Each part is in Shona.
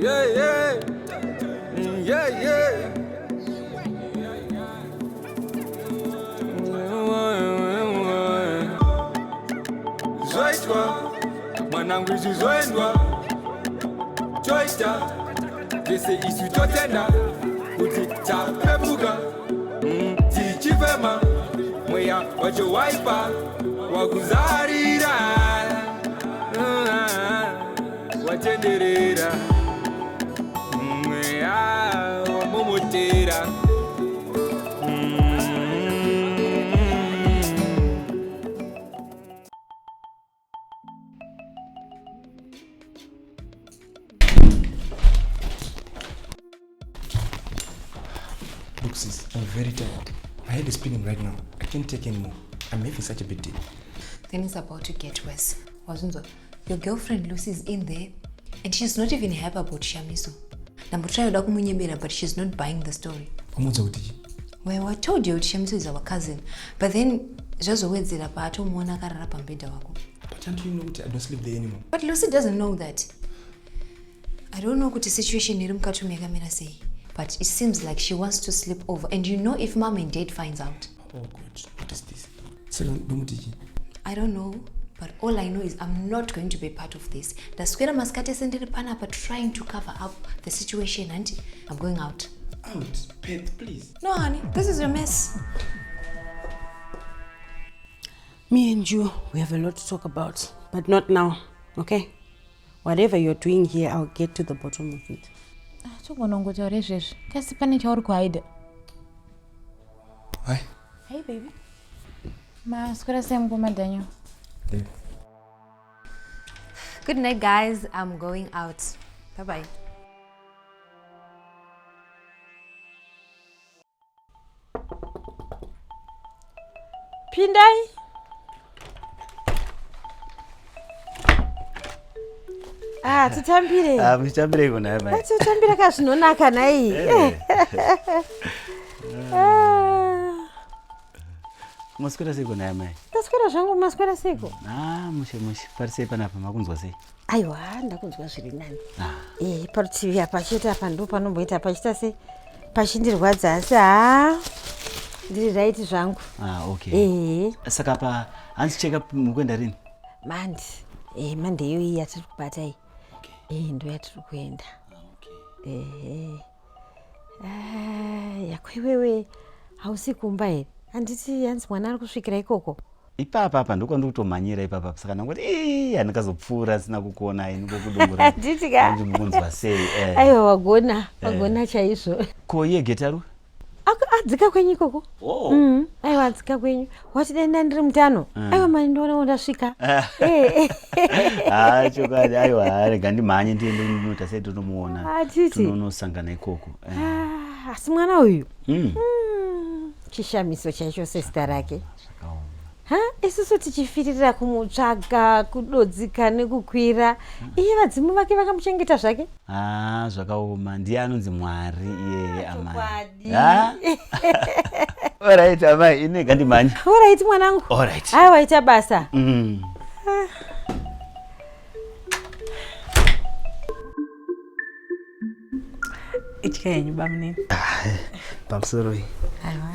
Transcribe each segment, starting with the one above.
Yeah, yeah. Yeah, yeah. Zoitwa, mwanangu zizoendwa. Choita, vese isu totenda. Uti chapebuga, tichivema. Mweya wacho waipa, wakuzarira. Watenderera. Mweya wamomotera. Look sis, I'm very tired. My head is spinning right now. I can't take anymore. I'm having such a big day. Then it's about to get worse. Wazunzo, your girlfriend Lucy is in there and she's not even happy about Chishamiso. But she's not buying the story. Well, I told you Chishamiso is our cousin. But then just always did apart But don't you know that I don't sleep there anymore? But Lucy doesn't know that. I don't know what the situation say. But it seems like she wants to sleep over. And you know if mom and dad finds out. Oh God, what is this? I don't know. But all I know is I'm not going to be part of this. The square maskate sending the pan up trying to cover up the situation, and I'm going out. Out? Pet, please. No, honey, this is your mess. Me and you, we have a lot to talk about. But not now, okay? Whatever you're doing here, I'll get to the bottom of it. Hi. Hey, baby. Daniel. Good night, guys. I'm going out. Bye-bye. Pindai. Tutambire. Mtambire kuna mai. Tutambire kashinonaka nai. Maskwera siko na mai. Taskwera zvangu maskwera siko. Mushe parise panapa makunzwa sei. Aiwa, ndakunzwa zviri nani. Parutivi apa chete apa ndo panomboita pachita sei. Pachindirwadza asi ndiri right zvangu. Okay. Saka pa hanzi cheka mukwenda rini? Mandi. Mande iyo iyi yatiri kubata iyi. Ndo yatiri kuenda. Yakwewewe hausi kumba here. Handiti hanzi mwana ari kusvikira ikoko. Ipapa ndiko ndikutomanyira ipapa saka ndangoti handikazopfuura sina kukuona ini kokudungura. Nditika. Ndimunzwa sei. Aiwa wagona chaizvo. Ko iye getaru? Adzika kwenyu ikoko. Aiwa adzika kwenyu. Wati denda ndiri mutano. Aiwa mani ndoona ndasvika. Chokwadi aiwa rega ndimhanye ndiende kunota sai tonomuona. Tononosangana ikoko. Asi mwana uyu. Chishamiso chaicho sesita rake. Isusu tichifiririra kumutsvaga, kudodzika nekukwira. Iye vadzimu vake vakamuchengeta zvake? Zvakaoma. Ndiye anonzi Mwari iye amai. Alright amai, ine ngandimhanye. Alright mwanangu. Alright. Hai waita basa. Ichika yenyu bamunini. Pamusoro iyi. Aiwa.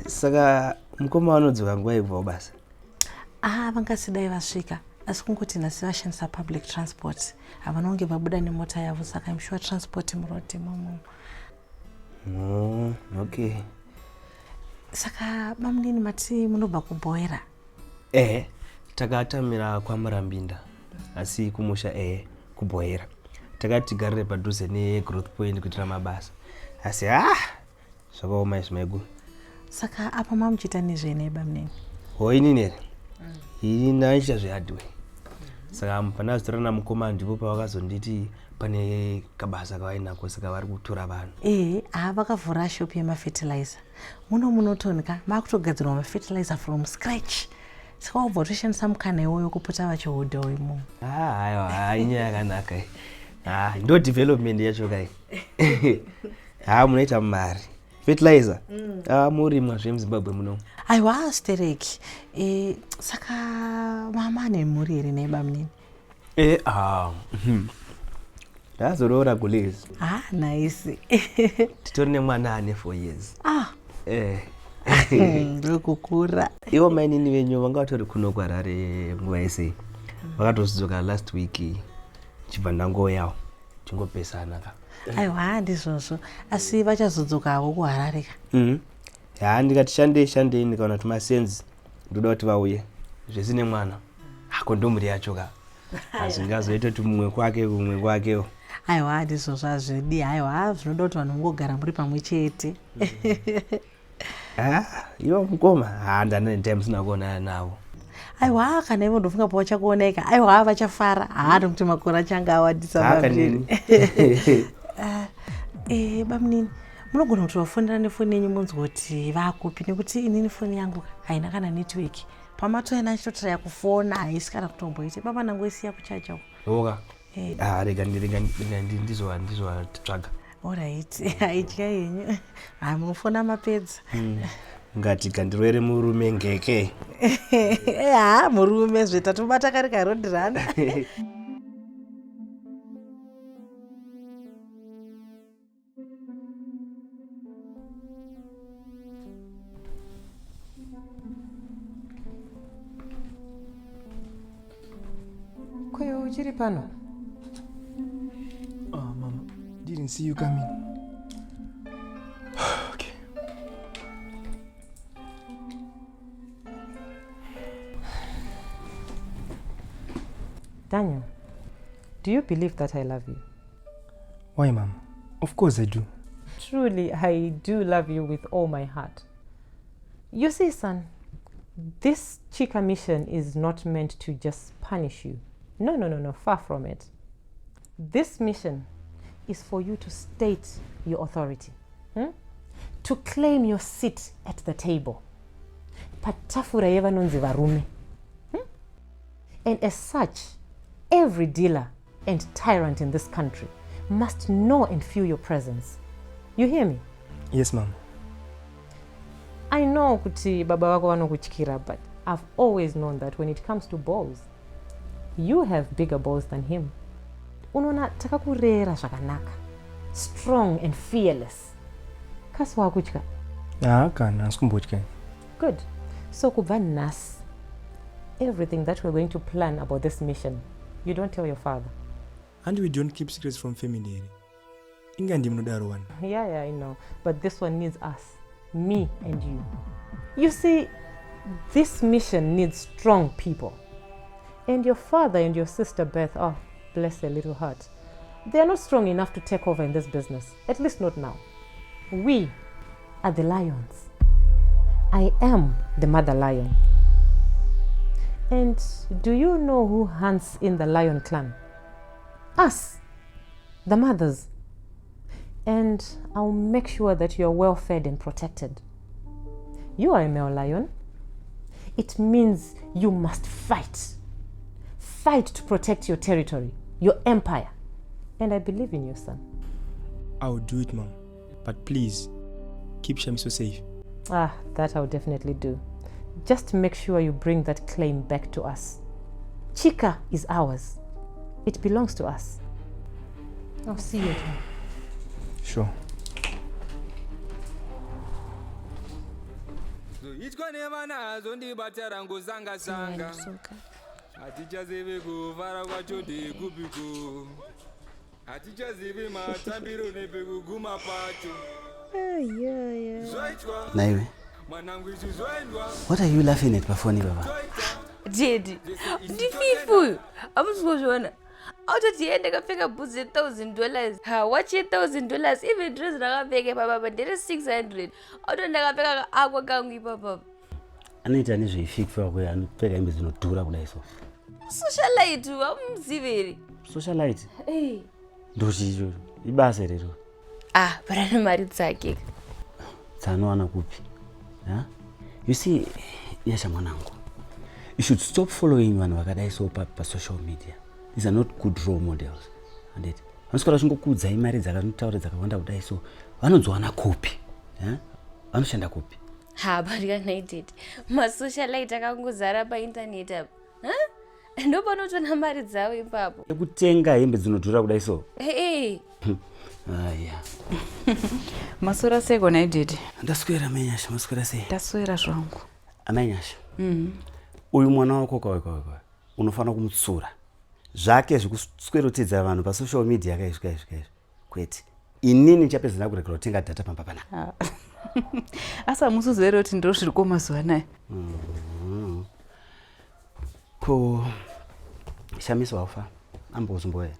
Saka mukoma wanodziva nguva yekubva basa? Vangasidai vasvika. Asi kungoti nhasi vashandisa public transport. Havanonge vabuda nemota yavo saka imshuwa transport murodhi momo. Okay. Saka bamunini mati munobva kubhoera? Takatamira kwaMurambinda. Asi kumusha kubhoera. Takati tigarire padhuze negrowth point kuitira mabasa. Asi zvakaoma izvi maiguru. Saka apa mamuchita nezvene bamunini? Inini here. Ini ndaichita zvehardware. Saka pandazotora namukoma ndipo pavakazonditi pane kabasa kavainako saka vari kutora vanhu. Vakavhura shop yemafertilizer. Munotonka makutogadzirwa mafertilizer from scratch. saka wabva watoshandisa mukana iwoyo kupota vachihodhawo imomo. Aiwa, inyaya yakanaka. Ndo development yacho kai. Munoita mari. Fertilizer. Murimwa zvemuZimbabwe muno. Aiwa stereki. Saka mama ane mhuri here neba munini? Ndazorora kulezi. Nice. Titori nemwana ane 4 years. Ndokukura. Ivo mainini venyu vanga vatori kuno kuHarare nguva yese. Vakatozodzoka last week chibva ndangoyawo tingopesana ka. Aiwa ndizvozvo, asi vachazodzokawo kuHarare ka? Ndikati shandei ndikaona kuti masenzi ndoda kuti vauye zvisine mwana kondomuri yacho ka. Azvingazoita kuti mumwe kwakewo. Aiwa ndizvozvo hazvidi. Aiwa zvinoda kuti vanhu vangogara muri pamwe chete. Ivo mukoma handana netime sina kuonana navo. Aiwa kana ivo ndofunga pavachakuoneka. Aiwa vachafara. Ndokuti makore achanga awadisa bamunini. Bamunini munogona kuti vafonera nefoni yenyu munzwa kuti vakupi, nekuti inini foni yangu haina kana network. Pamatoena achitotraya kufona haisi kana kutomboita. Baba nangoisiya kuchacha. Oka. Rega ndizovatsvaga. Alright. Haitya yenyu. Munofona mapedza. Ngati kandirwere murume ngeke. Murume zvetatobata kari karodhirana. Kweyo uchiri pano? Mama, didn't see you coming. Okay. Daniel, do you believe that I love you? Why, Mom? Of course I do. Truly, I do love you with all my heart. You see, son, this Chika mission is not meant to just punish you. No, far from it. This mission is for you to state your authority, to claim your seat at the table. Patafura yeva nonzi varume. And as such, every dealer and tyrant in this country must know and feel your presence. You hear me? Yes, Mom. I know kuti baba wako vanokutyira, but I've always known that when it comes to balls, you have bigger balls than him. Unona takakurera zvakanaka, strong and fearless. Kasi wakutya? Kana sikumbotya. Good. So kubva nhasi, everything that we're going to plan about this mission, you don't tell your father. And we don't keep secrets from family. Ingandi mnodaro one. Yeah, I know. But this one needs us, me and you. You see, this mission needs strong people. And your father and your sister Beth, oh, bless their little heart, they are not strong enough to take over in this business, at least not now. We are the lions. I am the mother lion. And do you know who hunts in the lion clan? Us, the mothers. And I'll make sure that you're well fed and protected. You are a male lion. It means you must fight. Fight to protect your territory, your empire. And I believe in you, son. I will do it, Mom. But please, keep Chishamiso safe. That I'll definitely do. Just make sure you bring that claim back to us. Chika is ours. It belongs to us. I'll see you again. Sure. Hatichazivi kuvara kwacho ndekupiko, hatichazivi matambiro nepekuguma pacho. Naiwe, what are you laughing at bafoni baba? Dedi, ndififu. Amuzozvona. Autotiende kapfeka bhudzi $1,000. Wachi $1,000 even dress rakapfeka baba ndere 600. Auto ndakapfeka akwa kangu ipapa. Anoita nezveifika kwe anopfeka hembe dzinodhura kudai so. Socialite amuziveri. Socialite? Ndochi icho ibasa rero. Parana mari dzake. Dzanowana kupi? You see, yasha mwanangu. You should stop following vanhu vakadai so pasocial media. These are not good role models. Anditi vanoswera vachingokuudzai mari dzakanotaura dzakawanda kudai so vanonzowana kupi? Vanoshanda kupi? But masocialite akangozara paintaneti apa. Ndopanotona mari dzavo ipapo. Ekutenga hembe dzinodhura kudai so. Aya. Maswera sei kona ididi? Ndaswera menyasha, maswera sei? Ndaswera zvangu. Amenyasha. Uyu mwana wako kwa unofana kumutsura. Zvake zvekuswerotedza vanhu pasocial media akaizvika kwete. Inini ndichapedza kuregera kutenga data pamba pana. Asa musuzere kuti ndo zviri komazuva anaya. Ko Chishamiso wafa ambozumboya.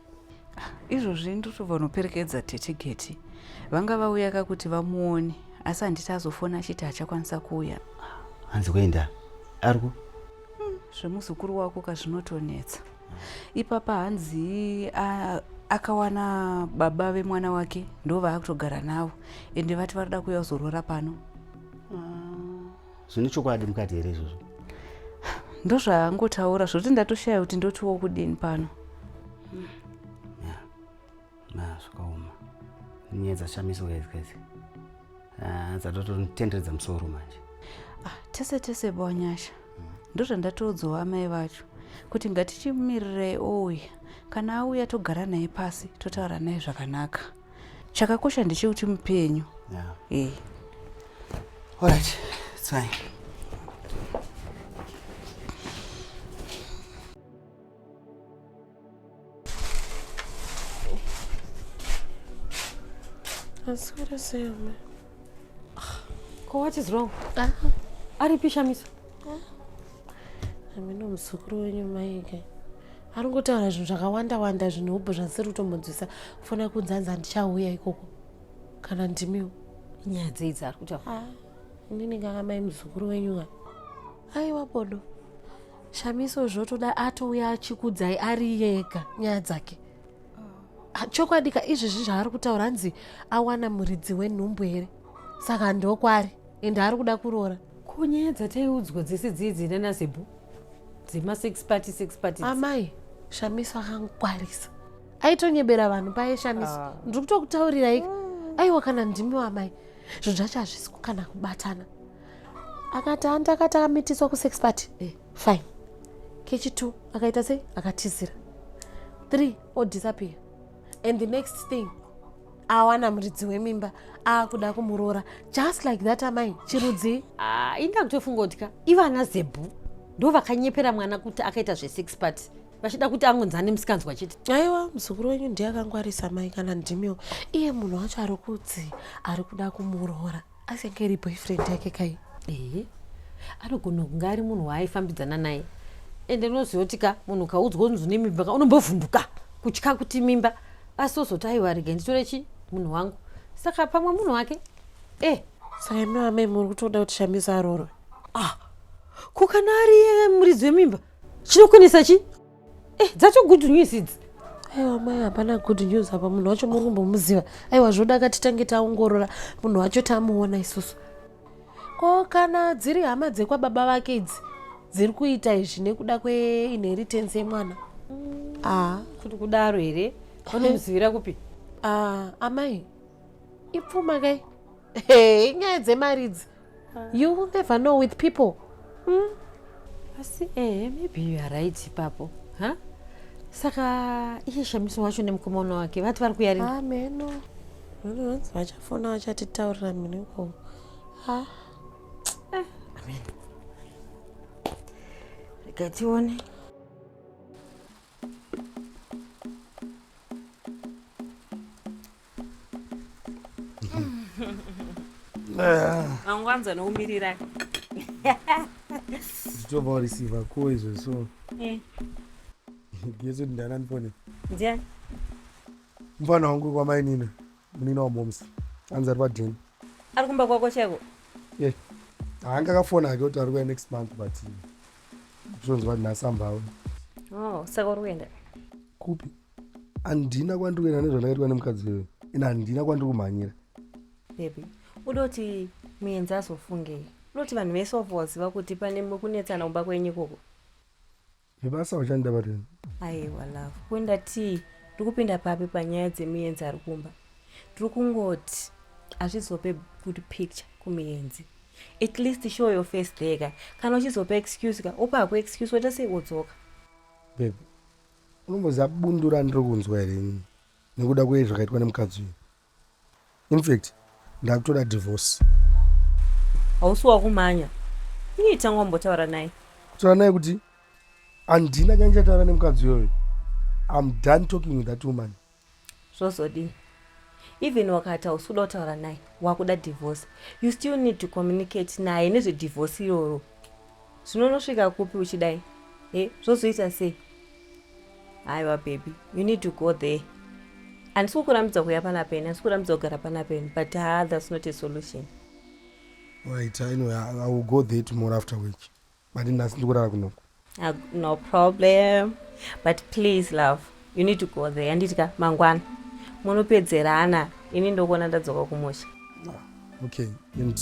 Izvozvi ndotobva unoperekedza tetigeti. Vanga vauya kuti vamuone, asi handiti azofona achiti achakwanisa kuuya. Hanzi kuenda ariku? Zvemuzukuru wako kazvinotonetsa. Ipapa hanzi akawana baba vemwana wake ndo vaakutogara navo ende vati varida kuuya kuzorora pano. Zvine chokwadi mukati here izvozvo? Ndozvaangotaura zvoti ndatoshaya kuti ndotiwo kudini pano. Zvakaoma. Nyaya dzaShamiso kaizikazi. Dzatotonitenderedza musoro manje. Tese bwanyasha. Ndozvandatoudzawo amai vacho kuti ngatichimirirai ouya. Kana auya togara naye pasi totaura naye zvakanaka. Chakakosha ndechekuti mupenyu. All right, it's fine. Aswera sei mai? What is wrong? Ari Chishamiso. Amino muzukuru wenyu mai kai. Ari ngotaura zvinhu zvakawanda zvinobva zvasiri kutombodzisa kufuna kudzanza ndichauya ikoko. Kana ndimiwo. Nyaya dzidzi ari kutaura. Inini nganga mai muzukuru wenyu. Aiwa bodo. Chishamiso zvotoda atouya achikudzai ari yega nyaya dzake. Chokwadika izvezvi zvaari kutaura hanzi awana muridzi wenhumbu here. Saka ndokwari ende ari kuda kuroora. Kunyaya dzataiudzwa dzese dzidzi naNazebhu. Dzima 6 party. Amai, Chishamiso akangwarisa. Aitonyebera vanhu paye Chishamiso. Ndiri kutokutaurira ika. Aiwa kana ndimiwo amai. Zvinhu zvacho hazvisi kana kubatana. Akati handakati akamitiswa ku6 party. Fine. Kechi2 akaita sei? Akatizira. 3 disappear. And the next thing, awana muridzi wemimba akuda kumuroora. Just like that amai, chirudzi. Inda kutofunga kuti ivaNazebhu ndo vakanyepera mwana kuti akaita zve6 party. Vachida kuti angonzane musikanzwa chiti. Aiwa, muzukuru wenyu ndiye akangwarisa mai kana ndimiwo. Iye munhu wacho ari kudzi ari kuda kumuroora. Asengeri boyfriend yake kai. Anogona kunge ari munhu waaifambidzana naye. Ende unoziva kuti munhu kaudzwa kunzi une mimba unombovhunduka kutya kuti mimba. Asi ozoti aiwa rega nditorechi munhu wangu. Saka pamwe munhu wake. Saka imi amai muri kutoda kuti Chishamiso aroorwe. Kukana ari muridzi wemimba. Chinokonesa chi? Dzacho good news idzi. Aiwa mai hapana good news apa munhu wacho muri kumbomuziva. Aiwa zvoda titange taongorora munhu wacho tamuona isusu. Ko kana dziri hama dzekwababa vake idzi dziri kuita izvi nekuda kweinheritance yemwana. Kuti kudaro here? Vanomuzivira kupi? Amai, ipfuma kai? Inyaya dzemari idzi. You will never know with people. Asi maybe you are right papo. Saka iye Chishamiso wacho nemukomana wake vati vari kuyaringa. Meno. Vanonzi vachafona vachatitaurira mini ikoko. Amen. Rega tione. Angwanza noumirira. Nditobva receiver ko izvo so. Gezo ndana ndipone. Ndiani? Mfana wangu kwa mainina. Munina wa moms. Anza ari padeni. Ari kumba kwako cheko? Hanga akafona ake kuti ari kuya next month but zvonzi vati nasambawo. Saka uri kuenda? Kupi? Handina kwandiri kuenda nezvandakaitwa nemukadzi wewe. Ina handina kwandiri kumhanyira. Baby, udoti muenzi azofungei. Unoti vanhu vese vaziva kuti pane kunetsana kumba kwenyu ikoko. Bebasa uchanda batini. Aiwa love. Kwenda tii tikupinda papi panyaya dzemienzi ari kumba. Tiri kungoti azvizope good picture kumienzi. At least show your face there. Kana uchizopa excuse ka upapo excuse wachase wodzoka. Babe, unomboziva bundura ndiri kunzwa here inini nekuda kwezvakaitwa nemukadzi uyu. In fact, ndakutoda divorce. Hausi wakumhanya. Niita ngombotaura naye. Kutaura naye kuti handina chandichataura nemukadzi uyoyo. I'm done talking with that woman. Zvozodini. Even wakati hausi kuda kutaura naye wakuda divorce, you still need to communicate naye nezvedivorce iroro. Zvinonosvika kupi uchidai? Zvozoita sei? Aiwa baby, you need to go there. Handisi kukurambidza kuuya panapeni, handisi kukurambidza kugara panapeni, but that's not a solution. Right, I know. I will go there tomorrow after work. But in Nasindukurara kunoko. No problem. But please, love, you need to go there. Anditika mangwana. Munopedzerana. Ini ndokona ndadzoka kumusha. Okay. And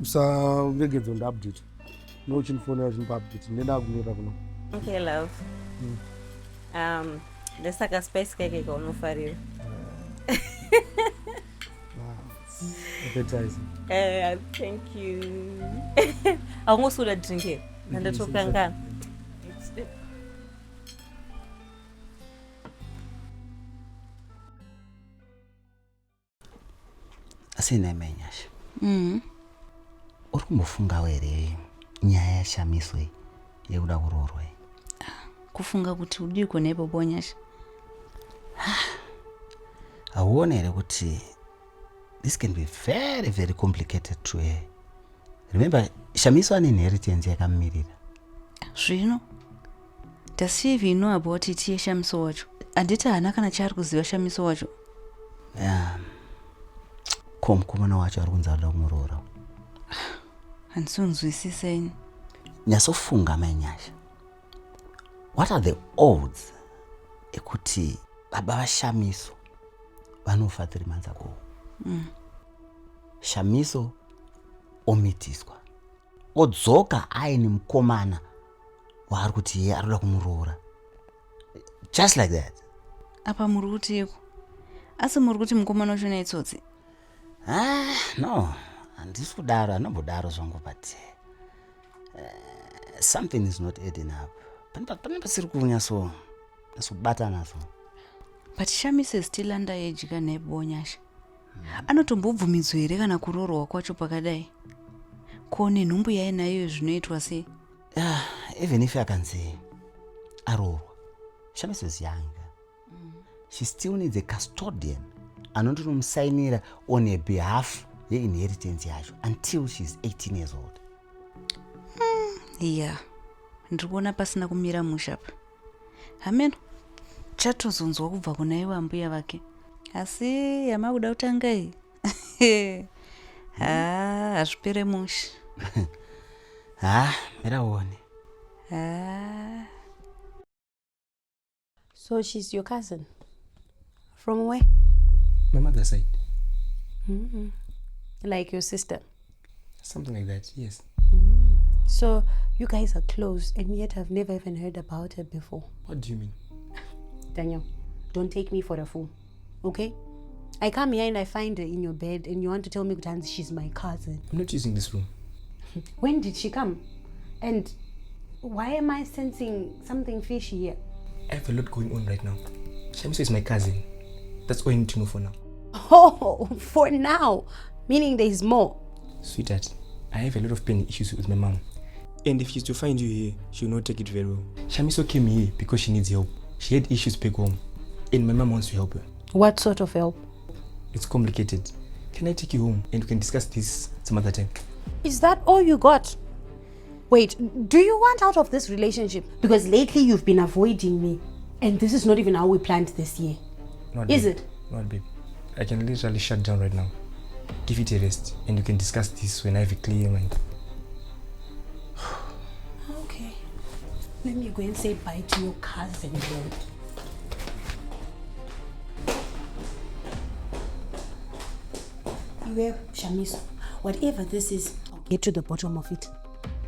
usaregedza update. No chinfonera chinopa update. Ndenda kumira kunoko. Okay, love. Ndesaka spice cake kaunofarira. Appetizing. Thank you. Aungosuda drink here. Ndatokangana. Asina menyasha. Uri kumbofungawo here nyaya yashamiso iyi yekuda kuroorwa iyi? Kufunga kuti udiko nepo bonyasha. Hauoni here kuti this can be very, very complicated to her. Remember, Shamiso ane inheritance yakamirira. Zvino? Does she even know about it here, Shamiso wacho? Anditi hana kana chaari kuziva Shamiso wacho? Ko mukomana wacho ari kunzi arikuda kumuroora. Handisonzwisiseni. Nyasofunga manyasha. What are the odds ekuti baba vaShamiso vanofa 3 months ago? Shamiso omitiswa, odzoka aine mukomana waari kuti iye arikuda kumuroora. Just like that. Apa muri kutiko? Asi muri kuti mukomana wacho naitsotsi? No, handisi kudaro, hanombodaro zvangu, but something is not adding up. Pane pasiri kunyasobatana so. But Shamiso is still under age kana bonyasha. Anotombobvumidzwa here kana kuroorwa kwacho pakadai? Kone nhumbu yainayo zvinoitwa sei? Even if akanzi aroorwa, Shamiso is young. She still needs a custodian anotomusainira on her behalf ye-inheritance yacho until she's 18 years old. Yeah, ndikuona pasina kumira mushapa. Hameno, chatozonzwa kubva kuna iwe ambuya vake. Asi yamakuda kutanga iyi. Hazvipere mushi. Miraone. So she's your cousin? From where? My mother's side. Like your sister? Something like that, yes. So you guys are close, and yet I've never even heard about her before. What do you mean? Daniel, don't take me for a fool, okay? I come here and I find her in your bed, and you want to tell me that she's my cousin. I'm not using this room. When did she come? And why am I sensing something fishy here? I have a lot going on right now. Shamiso is my cousin. That's all you need to know for now. Oh, for now? Meaning there's more? Sweetheart, I have a lot of pain issues with my mom. And if she's to find you here, she will not take it very well. Shamiso came here because she needs help. She had issues back home, and my mom wants to help her. What sort of help? It's complicated. Can I take you home and we can discuss this some other time? Is that all you got? Wait, do you want out of this relationship? Because lately you've been avoiding me, and this is not even how we planned this year. Not is babe. it? Not babe. I can literally shut down right now. Give it a rest, and you can discuss this when I have a clear mind. Okay. Let me go and say bye to your cousin then. Iwe, Shamiso, whatever this is, I'll get to the bottom of it.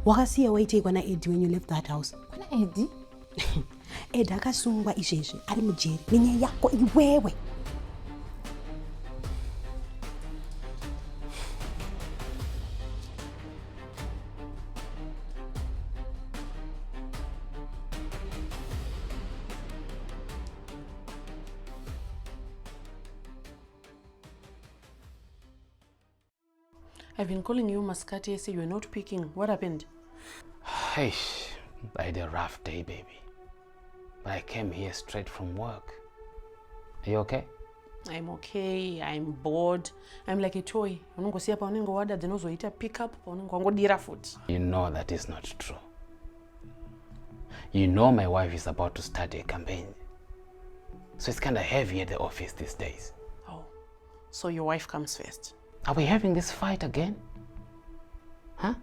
Wakasiya waiting when I Eddie when you left that house. Eddie? Ed akasungwa izvezvi ari mujeri nenyaya yako iwewe. I've been calling you Mascati. I say you're not picking. What happened? Hey, I had a rough day, baby. But I came here straight from work. Are you okay? I'm okay. I'm bored. I'm like a toy. Unongosiya paunenge wada dzinozoita pick up paunenge wangodira futi. You know that is not true. You know my wife is about to start a campaign. So it's kind of heavy at the office these days. Oh, so your wife comes first. Are we having this fight again? Huh?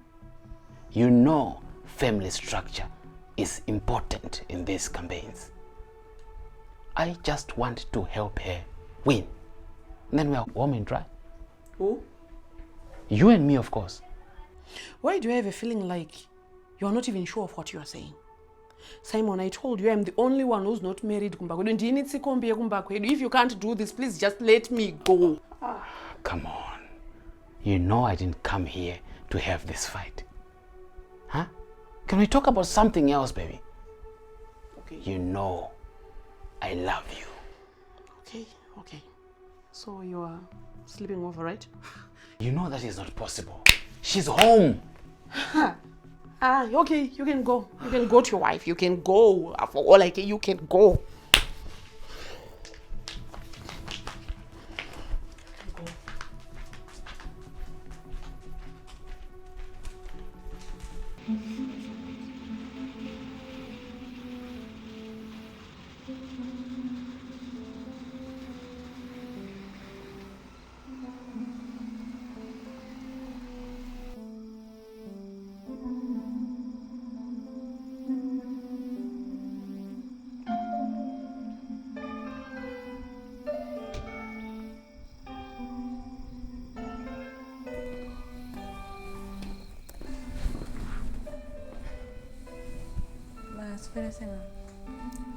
You know family structure is important in these campaigns. I just want to help her win. And then we are home and dry. Who? You and me, of course. Why do I have a feeling like you are not even sure of what you are saying? Simon, I told you I'm the only one who's not married. If you can't do this, please just let me go. Come on. You know I didn't come here to have this fight. Huh? Can we talk about something else, baby? Okay. You know I love you. Okay. So you are sleeping over, right? You know that is not possible. She's home. Okay, you can go. You can go to your wife. You can go. For all I care, you can go.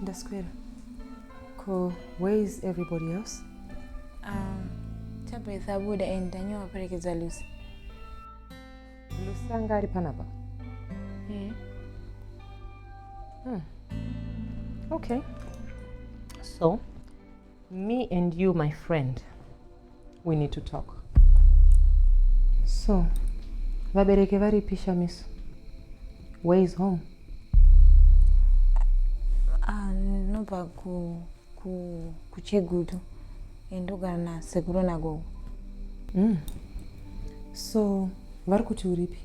The square. Ko, where is everybody else? Tabitha Buda and Daniel waperekeza Lucy. Lucy anga ari panapa? Okay. So, me and you, my friend, we need to talk. So, vabereke varipi Chishamiso? Where is home? Nobva kuChegutu endogara nasekuru nagogo. So, vari kuti uripi?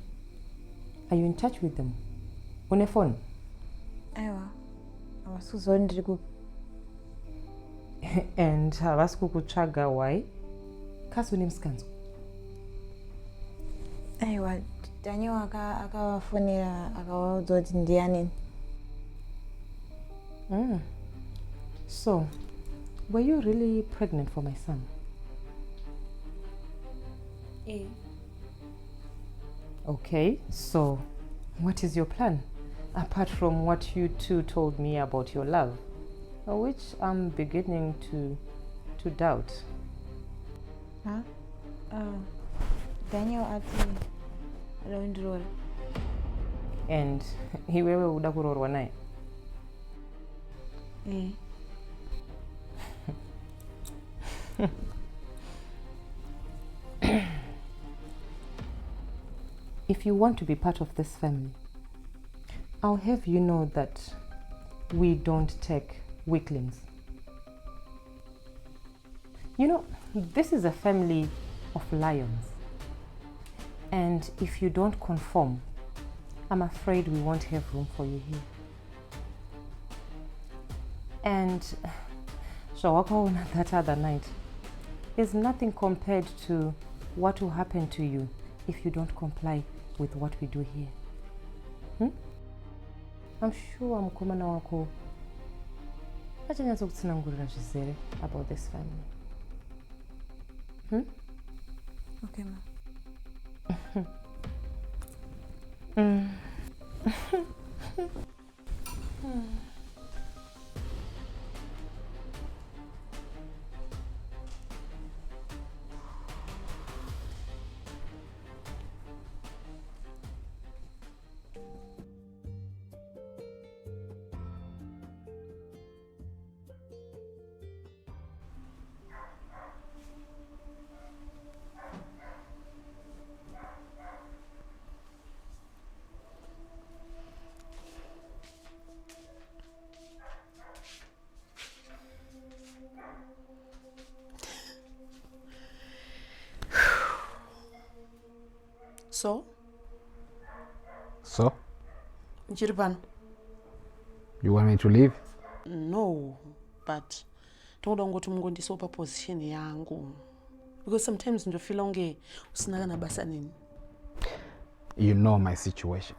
Are you in touch with them? Une phone? Aiwa, havasi kuziva kuti ndiri kupi. And havasi kukutsvaga why? Kasi une musikanzwa? Aiwa, Daniel akavafonera akavaudza kuti ndianini. So, were you really pregnant for my son? Okay, so what is your plan? Apart from what you two told me about your love, which I'm beginning to doubt. Daniel ati arondirora. And iwewe uda kurorwa naye? If you want to be part of this family, I'll have you know that we don't take weaklings. You know, this is a family of lions. And if you don't conform, I'm afraid we won't have room for you here. And Shawakaona that other night is nothing compared to what will happen to you if you don't comply with what we do here. I'm sure mukomana wako achanyatsa kutsinangurira zvizere about this family. Okay, ma. So? So? Nchiripano? You want me to leave? No, but toda ngoti mungondiso pa position yangu. Because sometimes ndofila unge usina kana basa nini. You know my situation.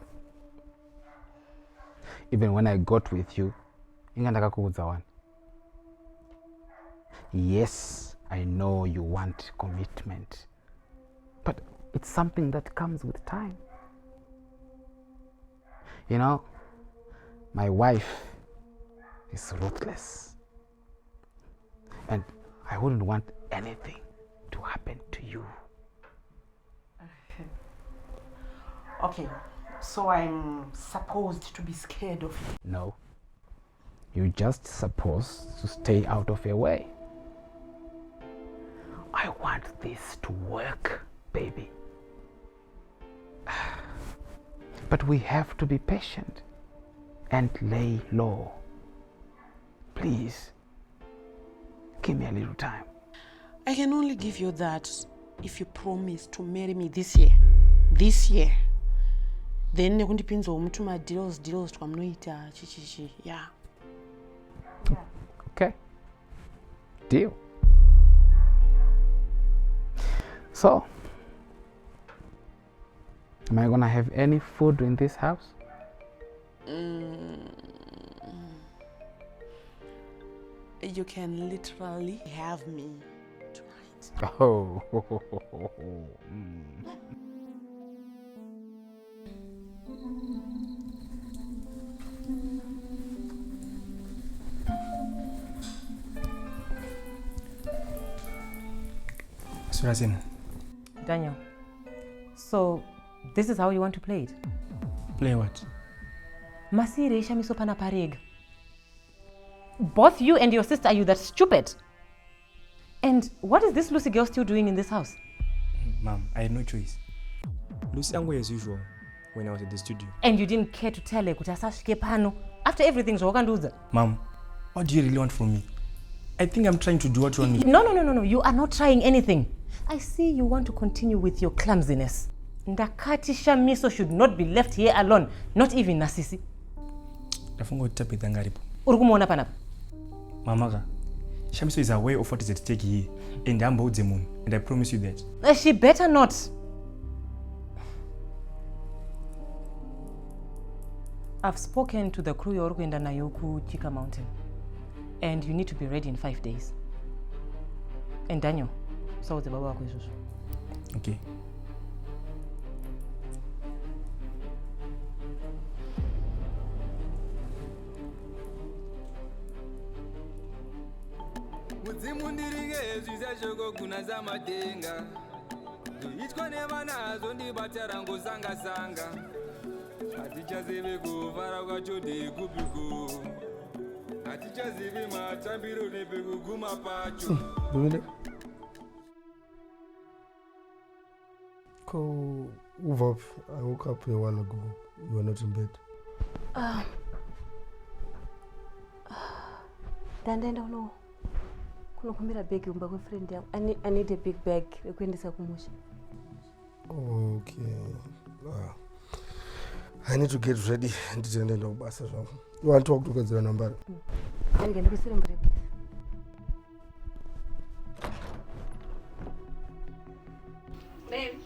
Even when I got with you, ingandaka kuudza one. Yes, I know you want commitment, but it's something that comes with time. You know, my wife is ruthless, and I wouldn't want anything to happen to you. Okay, so I'm supposed to be scared of you? No, you're just supposed to stay out of your way. I want this to work, baby. But we have to be patient and lay low. Please, give me a little time. I can only give you that if you promise to marry me this year. This year. Then nekundipinza umutuma deals twamunoita chichichi. Yeah. Okay. Deal. So, am I gonna have any food in this house? You can literally have me tonight. Oh. Surazin. Daniel, so this is how you want to play it? Play what? Masire Chishamiso pana pareg. Both you and your sister, are you that stupid? And what is this Lucy girl still doing in this house? Mom, I had no choice. Lucy angwe as usual when I was at the studio. And you didn't care to tell her kuti asasvike pano after everything zvawakandiudza? Mom, what do you really want from me? I think I'm trying to do what you want me to. No, you are not trying anything. I see you want to continue with your clumsiness. Ndakati Chishamiso should not be left here alone, not even Nasisi. Ndafunga kuti tapedza ngaripo. Uri kumuona panapa? Mamaka, Chishamiso is aware of what is at stake here, and I'm boudze munhu, and I promise you that. She better not. I've spoken to the crew you're going to Nayoku Chika Mountain, and you need to be ready in 5 days. And Daniel, so the baba wako isusu. Okay. Mudzimu ndiringe zvizashoko kuna zamatenga ndoitwa nevanazo ndibata rangosanga-sanga hatichazivi kuvara kwacho ndekupiko hatichazivi matambiro nepekuguma pacho. Uvap, I woke up a while ago. You were not in bed. Dandaenda uno kunokumbira bag kumba kwefriend yangu. I need a big bag yekuendesa kumusha. Okay. I need to get ready and nditende ndobasa zvangu. You want to talk to Kadzira Nambara? Ndinge ndikusire mbere. Babe.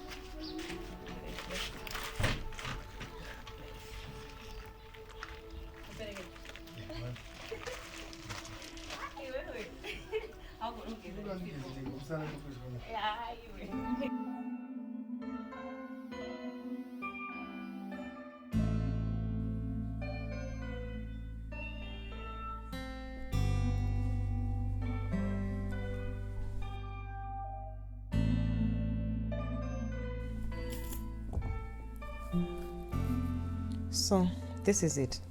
So, this is it.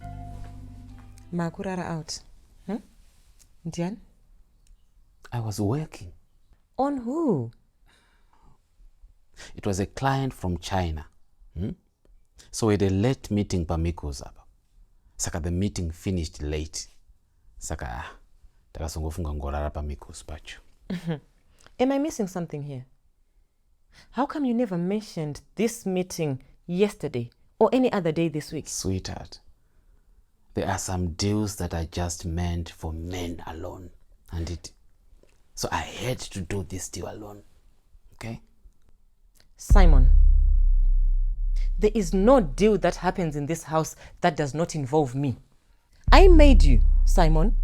Makurara out. Diane? I was working. On who? It was a client from China. So we had a late meeting pa Miko's apa. Saka the meeting finished late. Saka takasongofunga ngorara pa Miko's pacho. Am I missing something here? How come you never mentioned this meeting yesterday or any other day this week? Sweetheart, there are some deals that are just meant for men alone. So I had to do this deal alone. Okay? Simon, there is no deal that happens in this house that does not involve me. I made you, Simon,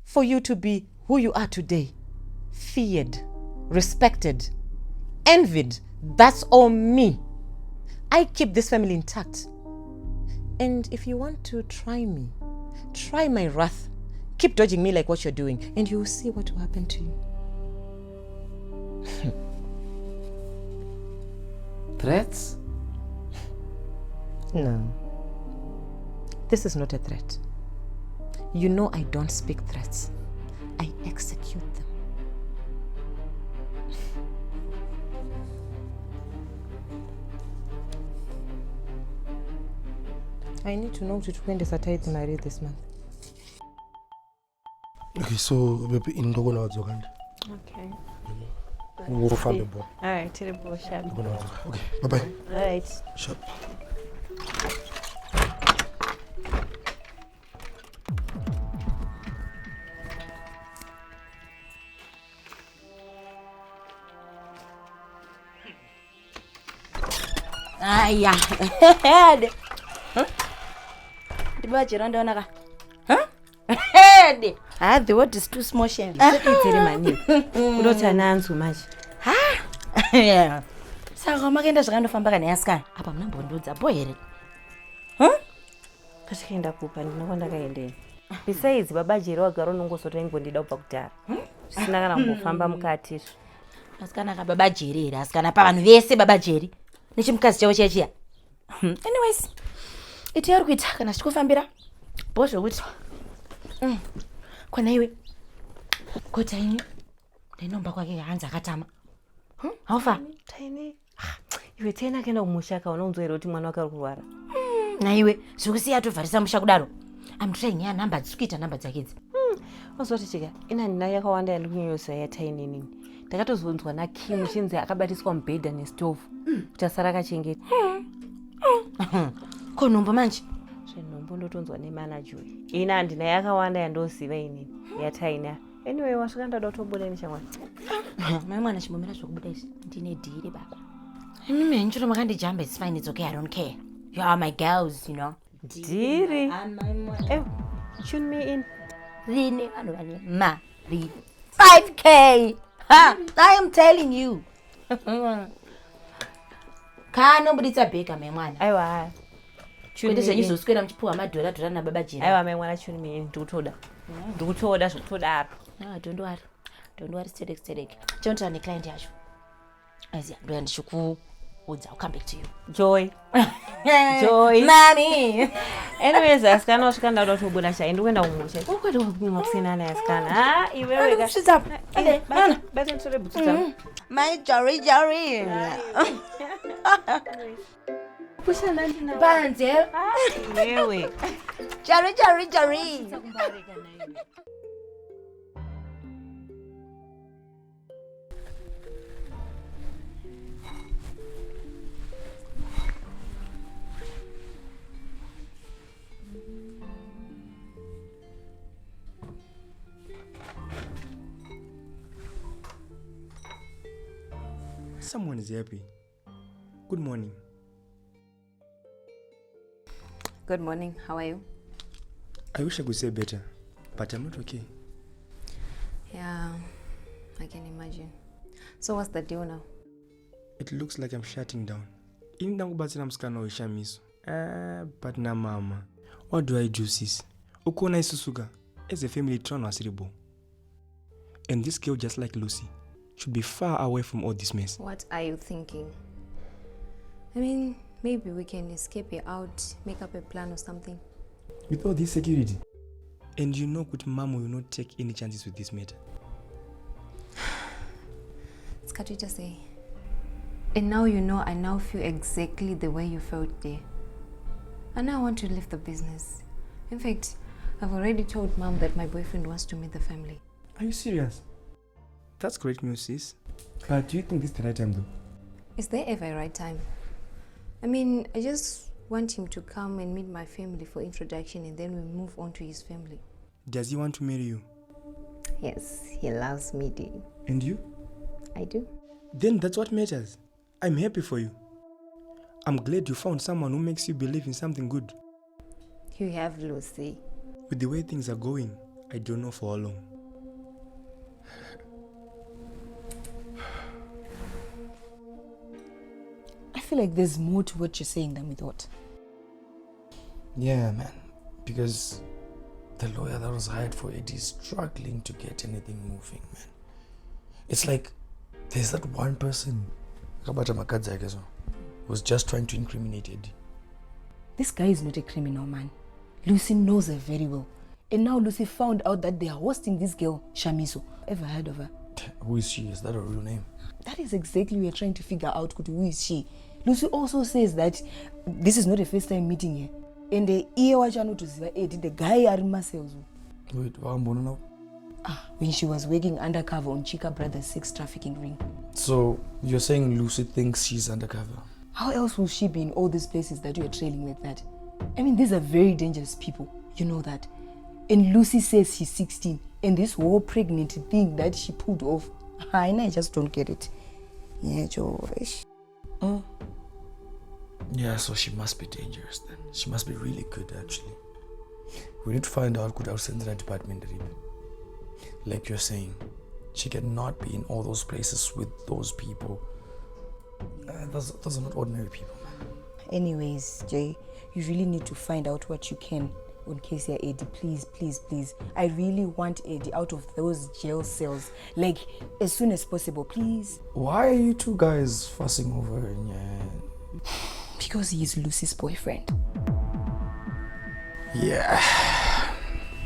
for you to be who you are today. Feared, respected, envied. That's all me. I keep this family intact. And if you want to try me, try my wrath. Keep dodging me like what you're doing, and you'll see what will happen to you. Threats? No. This is not a threat. You know I don't speak threats. I execute them. I need to know which when is a tithe married this month. Okay, so baby in the one Okay. We'll find the ball. Alright, terrible sharp. Okay, bye-bye. Alright. Sharp. Aya. Dibajira ndona ka. The word is too small shame. It's mani. Kulotha nanzu manje. Yeah. Saka makenda zvakandofamba kana yasikana. Apa muna mbondodza boyere. Kashinda kupa ndinokonda kaendeni. Besides babajeri wagara unongosota ingondida kubva kudhara. Sina kana kungofamba mukati. Asikana ka babajeri era asikana pa vanhu vese babajeri. Nechimukadzi chavo chiya. Anyways, iti yari kuita kana chikufambira. Bozvo kuti. Kwana iwe. Kota ini. Ndenomba kwake hanzi akatama. Haufa? Tiny. Iwe tena kenda kumushaka unounzwera kuti mwana wake ari kurwara. Na iwe zvikusiya atovharisa musha kudaro. I'm trying ya namba dzikuita namba dzake idzi. Wazoti chika ina nina yakawanda yandikunyosa ya Tiny nini. Ndakatozonzwa na Kim chinzi akabatiswa mubhedha nestove. Kuti asara akachengeta. Ko nhombo manje. Zvinhombo ndotonzwa nemanager. Ina handina yakawanda yandoziva inini ya Tiny. Anyway, wasvika ndada kutobuda neshamwari. Mai mwana chimbomira zvokubuda izvi. Ndine dhiri baba. Mimi henchuro makandijamba, it's fine, it's okay, I don't care. You are my girls, you know. Dhiri. Eh, tune me in. Rini ma rini 5K. Ha, I am telling you. Kana mbuditsa bheka mai mwana. Aiwa. Kwende zvenyizoswera muchipuwa madhora na baba jira. Aiwa mai mwana tune me in ndikutoda. Ndikutoda zvokutodaro. Don't worry, stedek. Chonta ne client yacho. Aziya, ndoya ndichikuudza, I'll come back to you. Joy. Mommy. Anyways, asikana wasvika ndada kutobuda chai ndikuenda kumusha. Ukwenda kupima kusina naye asikana. Ah, iwewe ka. Okay, basi ntore butsu dzangu. My Jory. Pusha nandi na. Banze. Iwewe. Jory. Someone is happy. Good morning. Good morning. How are you? I wish I could say better, but I'm not okay. Yeah, I can imagine. So what's the deal now? It looks like I'm shutting down. Even Dangubatina mskana Chishamiso. But na mama. What do I do, sis? Ukona isusuga. As a family tron wasiribo. And this girl, just like Lucy, should be far away from all this mess. What are you thinking? I mean, maybe we can escape her out, make up a plan or something. With all this security. And you know good mama will not take any chances with this matter. It's what you just say. And now you know I now feel exactly the way you felt there. And now I want to leave the business. In fact, I've already told mom that my boyfriend wants to meet the family. Are you serious? That's great news, sis. But do you think this is the right time though? Is there ever a right time? I mean, I just want him to come and meet my family for introduction and then we move on to his family. Does he want to marry you? Yes, he loves meeting. And you? I do. Then that's what matters. I'm happy for you. I'm glad you found someone who makes you believe in something good. You have Lucy. With the way things are going, I don't know for how long. I feel like there's more to what you're saying than we thought. Yeah, man. Because the lawyer that was hired for it is struggling to get anything moving, man. It's like there's that one person who's just trying to incriminate Eddie. This guy is not a criminal, man. Lucy knows her very well. And now Lucy found out that they are hosting this girl, Chishamiso. Ever heard of her? Who is she? Is that a real name? That is exactly what we're trying to figure out. Who is she? Lucy also says that this is not a first time meeting here. And the ear wachano to Eddie, the guy are sales. Wait, now? When she was working undercover on Chika Brothers' sex trafficking ring. So you're saying Lucy thinks she's undercover? How else will she be in all these places that you're trailing like that? I mean, these are very dangerous people. You know that. And Lucy says she's 16. And this whole pregnant thing that she pulled off, I just don't get it. Yeah, George. Yeah, so she must be dangerous then. She must be really good, actually. We need to find out good outside the department. Like you're saying, she cannot be in all those places with those people. Those are not ordinary people, man. Anyways, Jay, you really need to find out what you can on Casey Eddie. Please, please, please. I really want Eddie out of those jail cells. Like, as soon as possible, please. Why are you two guys fussing over him? Because he is Lucy's boyfriend. Yeah.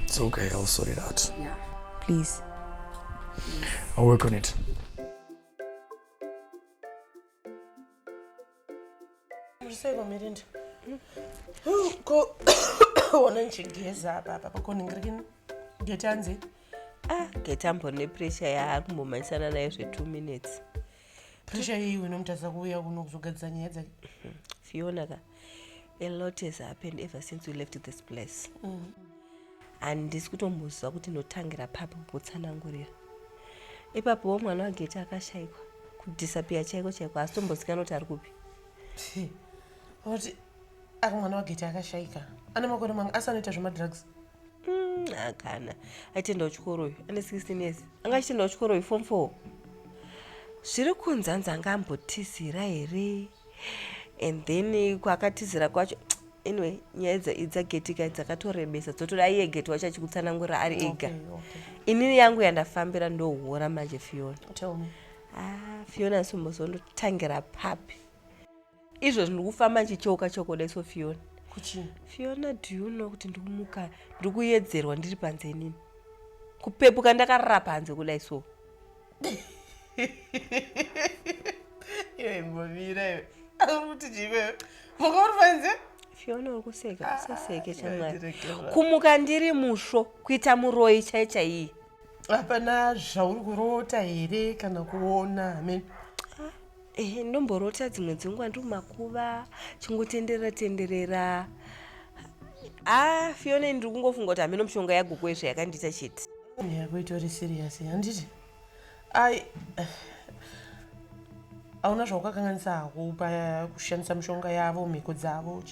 It's okay, I'll sort it out. Yeah. Please. I'll work on it. Miranda. Ko ona nchigeza baba bakoningirikini getanzi. Getambo nepressure yakumbomanisana nayo zve2 minutes. Pressure iyi unomtaza kuuya kunokuzogadza nyaya dzake. Fiona ka, a lot has happened ever since we left this place. And ndisi kutombuzwa kuti notangira papo kutsanangurira. Ipapo mwana wageti akashayikwa kudisappear chaiko chaiko asi tombozikana kuti ari kupi. Oti akamwana wageti akashayika. Ane makore manga asanoita zvemadrugs. Akana. Aitenda kuchikoro uyu. Ane 16 years. Anga achitenda kuchikoro uyu form 4. Zviri kunzanza anga ambotizira here. And then kwakatizira kwacho. Anyway, nyaya idzagetika dzakatorebesa dzotoda iye geti wacho achikutsanangura ari ega. Inini yangu yandafambira ndohora manje Fiona. Tell me. Fiona simbozondotangira papi. Izvo ndikufamba nchichoka chokoda iso Fiona. Kuchini? Fiona, do you know kuti ndikumuka ndikuyedzerwa ndiri panze nini? Kupepuka ndakarara panze kudai so. Iwe mbomira iwe. Ari kuti jiwe. Muka uri panze? Fiona uri kuseka, usaseke chamwari. Kumuka ndiri musvo kuita muroyi chaichaiyi. Hapana zvauri kurota here kana kuona, amen. Ndomborota dzimwe dzenguva ndiri mumakuva chingotenderera. Fiona ndiri kungofunga kuti hameno mishonga yagogo yezvo yakandiita chete. Yako itori serious, handiti? Hauna zvawakakanganisa hako pakushandisa mishonga yavo, mhiko dzavo,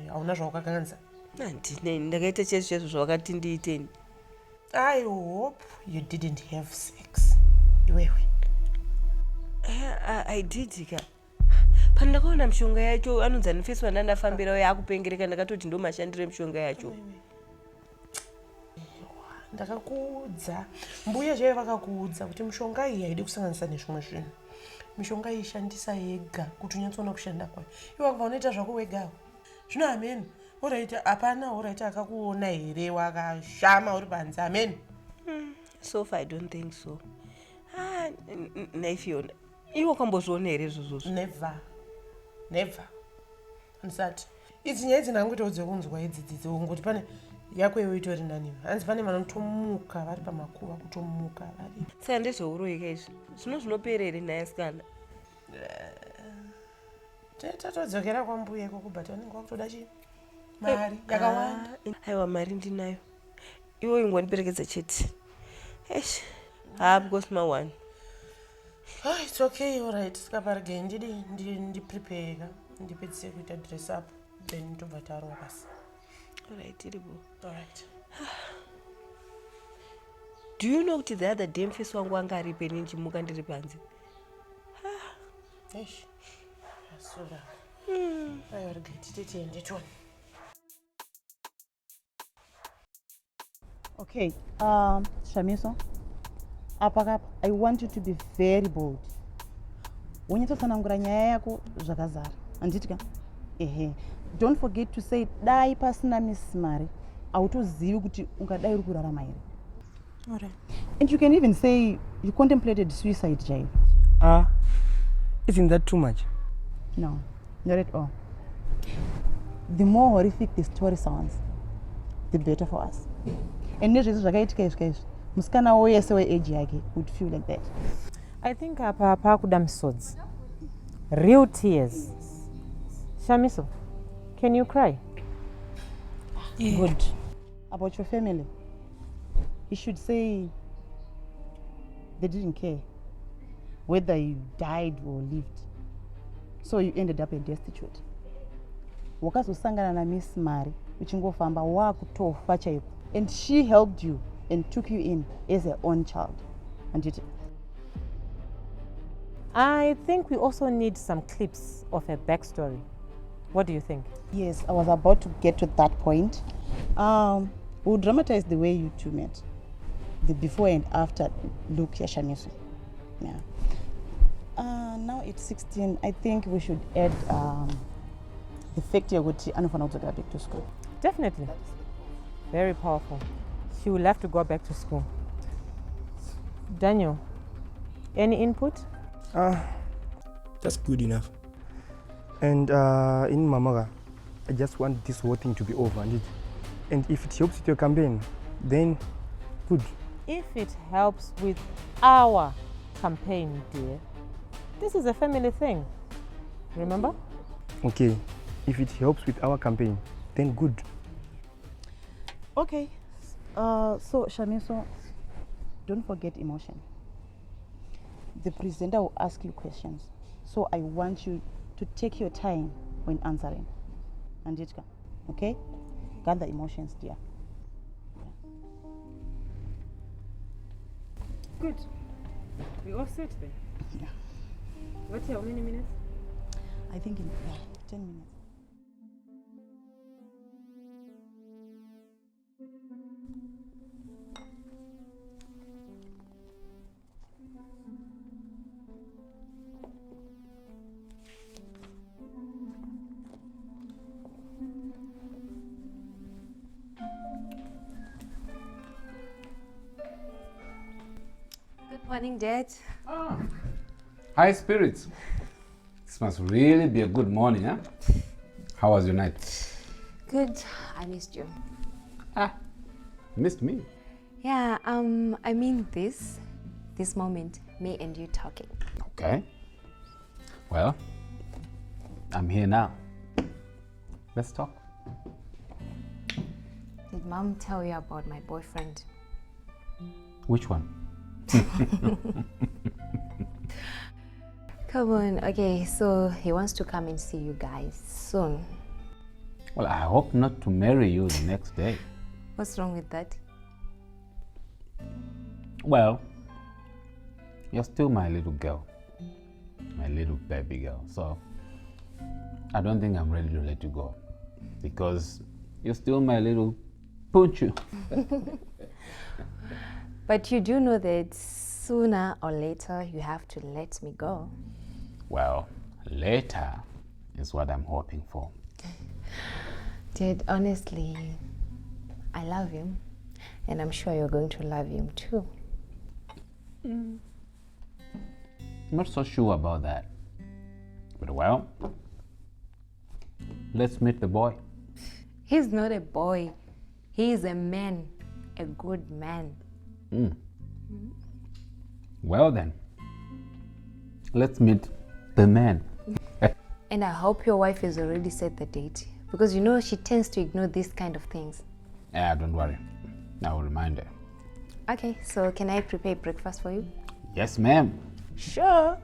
hauna zvawakakanganisa? Handine, ndakaita chezvo zvawakati ndiiteni. I hope you didn't have sex. Iwewe. I did ka. Pandakaona mishonga yacho anonzi anofeswa ndandafambira yakupengereka ndakatoti ndo mashandire mishonga yacho. Ndakakuudza. Mbuya zvaye vakakuudza kuti mishonga iyi haidi kusanganisa nezvimwe zvinhu. Mishonga iyi shandisa yega kuti unyatsoona kushanda kwayo. Iwe wakabva unoita zvako wegawo. Zvino amen. Uraita hapana uraita akakuona here wakashama uri panze, amen. So far I don't think so. Fiona. Iwe wakambozviona here izvozvo? Never. Andisati. Idzi nyaya idzi ndangotoudze kunzwa idzi ungoti pane yako iwe itori naniwe. Hanzi pane vanotomuka vari pamakuva kutomuka vari. Saka ndezveuroyika izvi. Zvino zvinoperere naye sikana. Tatodzokera kwambuya ikoko but vanenge vakutoda chii? Mari yakawanda. Aiwa, mari ndinayo. Iwo ingondiperekedza chete. Eish. Because my one. It's okay, all right. Skaparge ndi prepare ka. Ndipedzise kuita dress up then tobva tarowa basi. All right, iribo. All right. Do you know kuti the other day mfesi wangu anga aripo ini ndichimuka ndiri panze? Eish. Asura. Aiwa, rega tiende toni. Okay, Chishamiso, apa I want you to be very bold. Unyatotsanangura nyaya yako zvakazara. Anditika? Ehe. Don't forget to say dai pasina Miss Mari. Autozivi kuti ungadai uri kurarama here. Alright. And you can even say you contemplated suicide, Jai. Isn't that too much? No, not at all. The more horrific the story sounds, the better for us. And nezvese zvakaitika izvi musikana wese weage yake would feel like that. I think apa pakuda misodzi. Real tears. Chishamiso, can you cry? Yeah. Good. About your family, you should say they didn't care whether you died or lived, so you ended up destitute. Wakazosangana na Miss Mari uchingofamba wakutofa chaiko, and she helped you and took you in as her own child. And it, I think we also need some clips of her backstory. What do you think? Yes, I was about to get to that point. We'll dramatize the way you two met, the before and after look, Chishamiso. Yeah. Now it's 16. I think we should add the fact you're going to go back to school. Definitely. Very powerful. She will have to go back to school. Daniel, any input? That's good enough. And in Mamaga, I just want this whole thing to be over. And if it helps with your campaign, then good. If it helps with our campaign, dear, this is a family thing. Remember? Okay, if it helps with our campaign, then good. Okay. So, Chishamiso, don't forget emotion. The presenter will ask you questions. So I want you to take your time when answering. Anditka, okay? Gather emotions, dear. Good. We all set then? Yeah. What's how many minutes? I think in 10 minutes. Good morning, Dad. High spirits. This must really be a good morning, huh? How was your night? Good. I missed you. Missed me? Yeah, I mean this moment, me and you talking. Okay. Well, I'm here now. Let's talk. Did Mom tell you about my boyfriend? Which one? Come on. Okay, so he wants to come and see you guys soon. Well, I hope not to marry you the next day. What's wrong with that? Well, you're still my little girl, my little baby girl. So I don't think I'm ready to let you go because you're still my little poochu. But you do know that sooner or later you have to let me go. Well, later is what I'm hoping for. Dad, honestly, I love him, and I'm sure you're going to love him too. I'm not so sure about that. But well, let's meet the boy. He's not a boy. He is a man, a good man. Well then, let's meet the man. And I hope your wife has already set the date, because you know she tends to ignore these kind of things. Yeah, don't worry. I will remind her. Okay, so can I prepare breakfast for you? Yes, ma'am. Sure.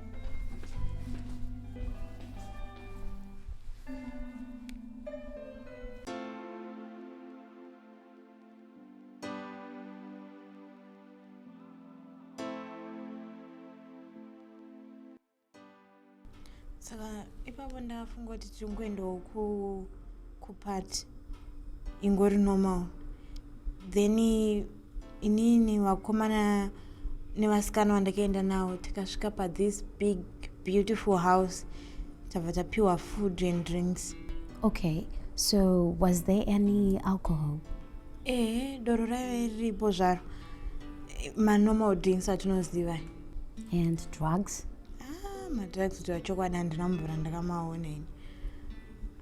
Saka ipapo ndafunga kuti tingoendawo kupati ingori normal, then inini vakomana nevasikana vandakaenda navo tikasvika this big beautiful house tabva tapiwa food and drinks. Okay, so was there any alcohol? Doro raive riripo zvaro, manormal drinks atinoziva. And drugs? Madrugs kuti vachokwadi handina mbura ndakamaona ini,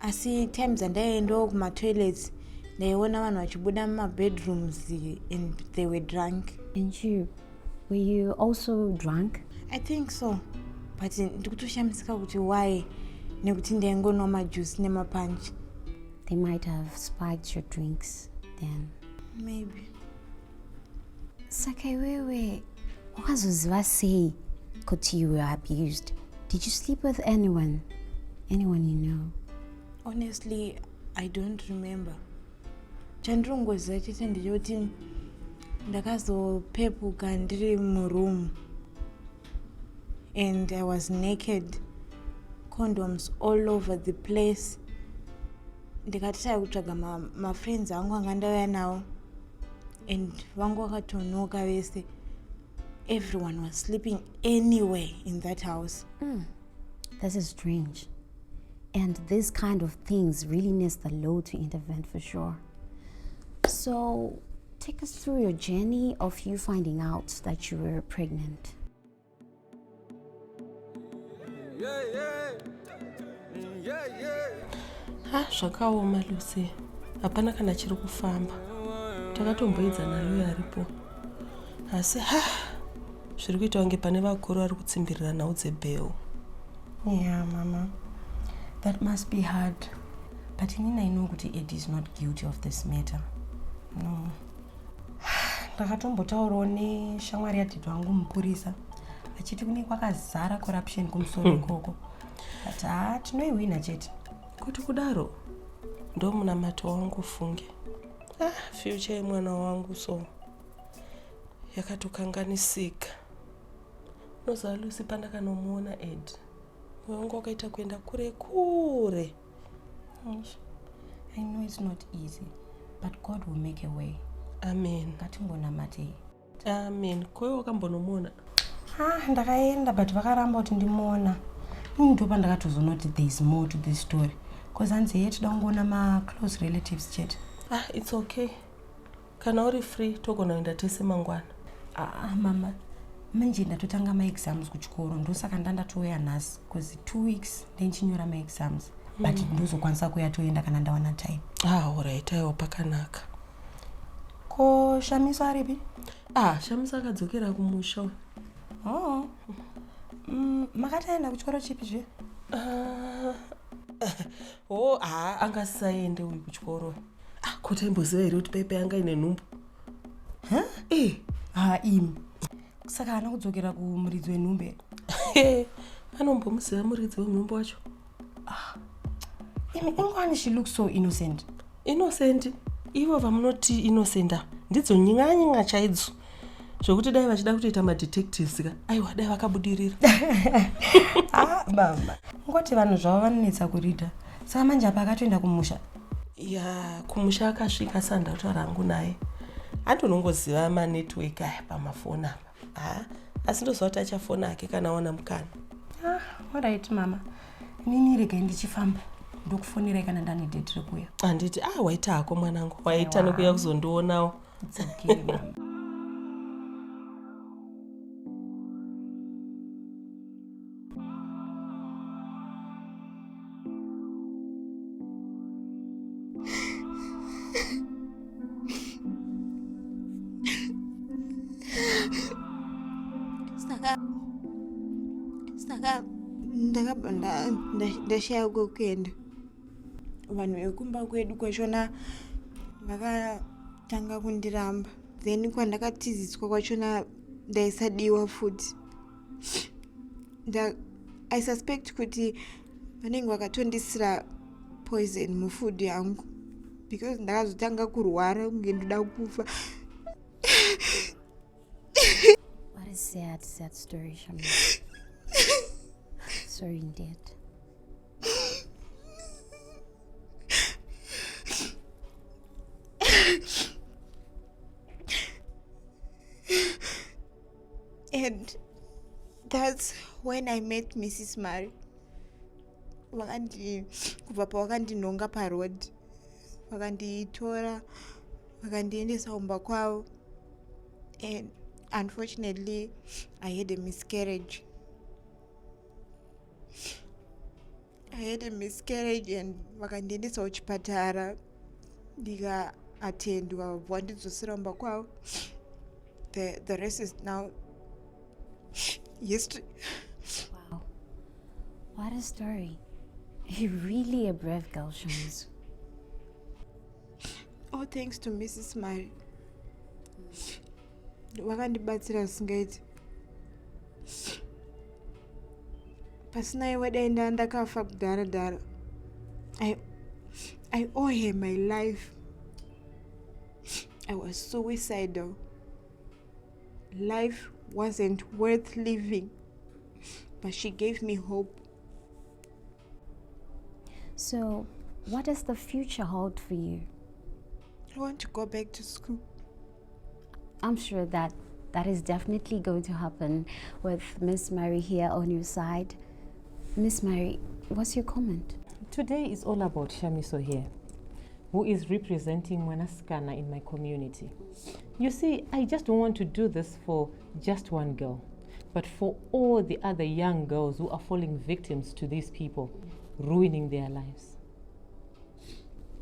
asi times andaiendawo kumatoilets ndaiona vanhu vachibuda mumabedrooms and they were drunk. And were you also drunk? I think so, but ndikutoshamisika kuti why, nekuti ndaingonwa majuice nemapunch. They might have spiked your drinks then. Maybe. Saka iwewe wakazoziva sei kuti you were abused? Did you sleep with anyone you know? Honestly, I don't remember. Chandirongoziva chete ndechoti ndakazopepuka ndiri muroom and I was naked, condoms all over the place. Ndikataya kutsvaga mafriends angu anga ndauya nawo and vangu vakatonoka vese. Everyone was sleeping anywhere in that house. This is strange. And this kind of things really needs the law to intervene for sure. So, take us through your journey of you finding out that you were pregnant. Zvakaoma Lucy, hapana kana chiri kufamba. Takatomboedza naloyo aripo, asi zviri kuita kunge pane vakuru vari kutsimbirira nhau dzebheu. Yeah, Mama, that must be hard. But I know that Eddie is not guilty of this matter. No. Ndakatombotaurawo neshamwari yadhidhi wangu mupurisa achiti kune kwakazara corruption kumusoro ikoko, but tinoiwina chete. Kuti kudaro ndo munamato wangu funge. Future yemwana wangu so yakatokanganisika. Noza Lucy pandakanomuona Ed, moyo wangu wakaita kuenda kure kure. I know it's not easy, but God will make a way. Amen. Ngatingonamate. Amen. Koyo wakambonomuona? Ndakaenda but vakaramba kuti ndimuona. Ndo pandakatozoona kuti there is more to this story. Because hanzi yet dongoona ma-close relatives chete. It's okay. Kana uri free togona kuenda tese mangwana. Mama, manje ndatotanga ma-exams kuchikoro, ndosaka ndatouya nhasi because 2 weeks ndenchinyora ma-exams. But ndozokwanisa kuya toenda kana ndawana time. Alright, aiwa pakanaka. Ko Chishamiso aripi? Chishamiso akadzokera kumusha. Makataenda kuchikoro chipi zve? Angasaende uyu kuchikoro. Kuti imboziva here kuti pepe anga ine nhumbu? Imi. Saka haana kudzokera kumuridzi wenhumbe? Anombomuziva muridzi wenhumbu wacho. Imi, ingwani she looks so innocent. Innocent? Ivo vamunoti innocent ndidzo nying'anyinga chaidzo zvokuti dai vachida kutoita madetectives ka aiwa dai vakabudirira. Mama, ngoti vanhu zvavo vanonetsa kuridha. Saka manje apa akatoenda kumusha? Kumusha akasvika sandataura hangu naye. Andonongoziva manetwork aya pamafoni apa. Asi ndoziva kuti achafona ake kana aona mukana. Alright mama, inini regai ndichifamba ndokufonirai kana ndane date rekuya. Handiti waita hako mwanangu, waita nekuya kuzondionawo. It's okay mama. ndakabva ndashaya kwekuenda. Vanhu vekumba kwedu kwachona vakatanga kundiramba, then kwandakatiziswa kwachona ndaisadiwa futi. I suspect kuti vanenge vakatondisira poison mufood yangu because ndakazotanga kurwara kunge ndoda kufa. What a sad story, Chishamiso. Sorry indeed. And that's when I met Mrs. Mary. Kubva pavakandinhonga parod, vakanditora vakandiendesa kumba kwavo, and unfortunately I had a miscarriage. And vakandiendesa kuchipatara ndikaatendwa vandidzosera kumba kwavo. The rest is now history. Wow, what a story. You're really a brave girl, Chishamiso. All thanks to Mrs. Mary. Vakandibatsira zvisingaiti. Pasina iwe daenda ndakafa kudhara. I owe her my life. I was suicidal. Life wasn't worth living, but she gave me hope. So, what does the future hold for you? I want to go back to school. I'm sure that is definitely going to happen with Miss Mary here on your side. Miss Mary, what's your comment? Today is all about Chishamiso here, who is representing Mwanasikana in my community. You see, I just don't want to do this for just one girl, but for all the other young girls who are falling victims to these people, ruining their lives.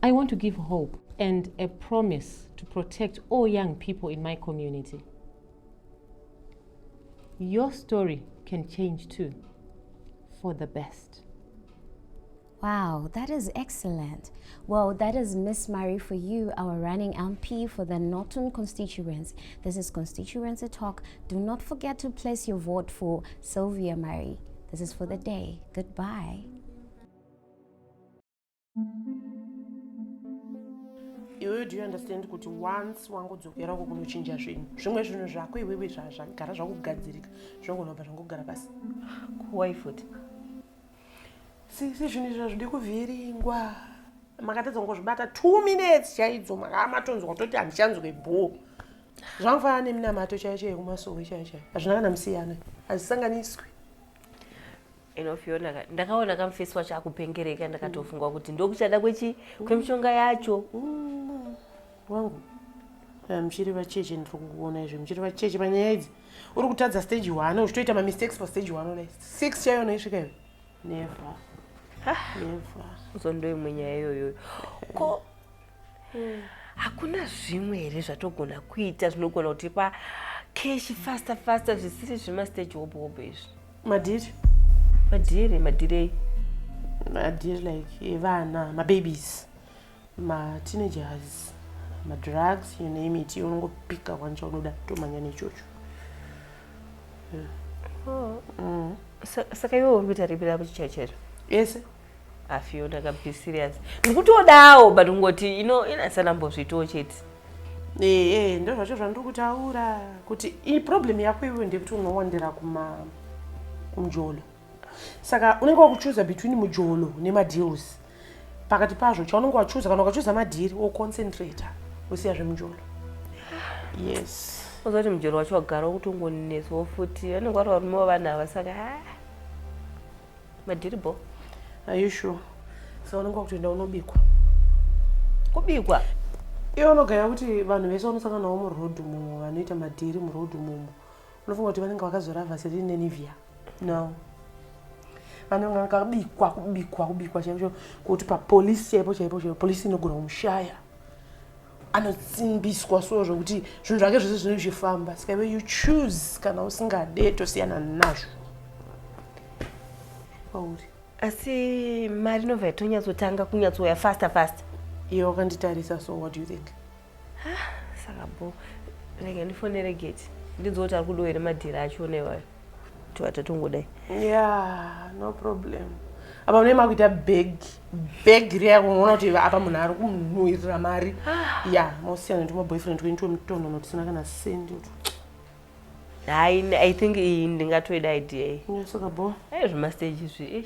I want to give hope and a promise to protect all young people in my community. Your story can change too, for the best. Wow, that is excellent. Well, that is Miss Mary for you, our running MP for the Norton constituency. This is Constituency Talk. Do not forget to place your vote for Sylvia Mary. This is for the day. Goodbye. Iwewe, do you understand kuti once wangodzokera kunochinja zvinhu zvimwe zvinhu zvako iwewe zvagara zvakugadzirika zvangobva zvangogara pasi kuwai futi si zvinhu izvo zvide kuvhiringwa. Makatadza kungozvibata 2 minutes chaidzo makamatonzwa kutoti handichanzwe bho. Zvangofanana neminamato chaiyo kumasoro chaiyo hazvina kana musiyana, hazvisanganiswi. Fiona, ndakaona kamufesi wacho akupengereka ndakatofunga kuti ndokuchada kwemishonga yacho. Wangu muchiri vacheche ndiri kuona izvo, muchiri vacheche panyaya idzi uri kutadza stage 1 uchitoita mamistakes pastage 1 onai 6 chaiyo naisvika iwe never uzondoimwe nyaya iyoyo ko hakuna zvimwe here zvatogona kuita zvinogona kutipa keshi fasta zvisiri zvemastage wopo izvi. Madhiri like evana, mababies, teenagers, drugs, you name it, unongopika kwancha unoda tomanya nechocho. Saka iwe uri kuita ripira kuchichaichairo? Yes. Fiona, be serious. Ndikutodawo but ngoti inasambozvitawo chete. Ndo zvacho zvandiri kutaura kuti problem yako iwe ndekuti unowandira kumujolo. Saka unenge wakuchuza between mujolo nemadeals. Pakati pazvo chaunenge wachuza kana ukachuza madhiri woconcentrate usiya zvemujolo. Yes. Uzoti mujolo wacho wagara kutongoneswa futi vanenge vari varume vavanhu ava saka madhiri bo. Are you sure? Saka unenge wakutoenda unobikwa. Kubikwa? Iwe unogaya kuti vanhu vese vanosangana navo murodhu mumo vanoita madhiri murodhu mumo unofunga kuti vanenge vakazora vasiri nenivia. No. Vanhu vakabikwa chaicho kuti papolisi chaipo polisi inogona kumushaya. Anotsimbiswa so zvokuti zvinhu zvake zvese zvinozvifamba. Saka iwe you choose kana usingade tosiyana nazvo. pauri asi mari inobva yatonyatsotanga kunyatsouya fast iye wakanditarisa. So what do you think? Saka bo rege ndifonere gate ndinzwa kuti ari kudowere madhiri acho newayo kuti watatongodai. Yeah, no problem. Apa une makuita bag riya kuona kuti apa munhu ari kumunhuhwirira mari. Yeah, mosiyana ndomaboyfriend wenyu mutono notisina kana sendi. I think ndingatoida idea. Saka bo zvimastage izvi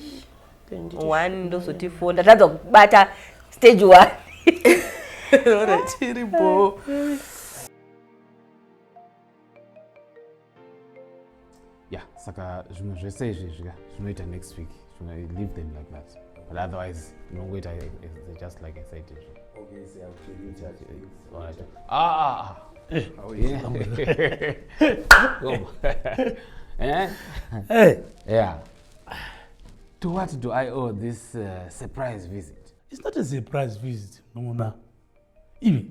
one ndozotifunda tanza kubata stage 1. Alright, iribo. Yeah, saka zvimwe zvese izvi zvinoita next week. Leave them like that. But otherwise, wait, just like I said. Okay, so I'll kill you chat. Hey. Yeah. To what do I owe this surprise visit? It's not a surprise visit, no. Ivi,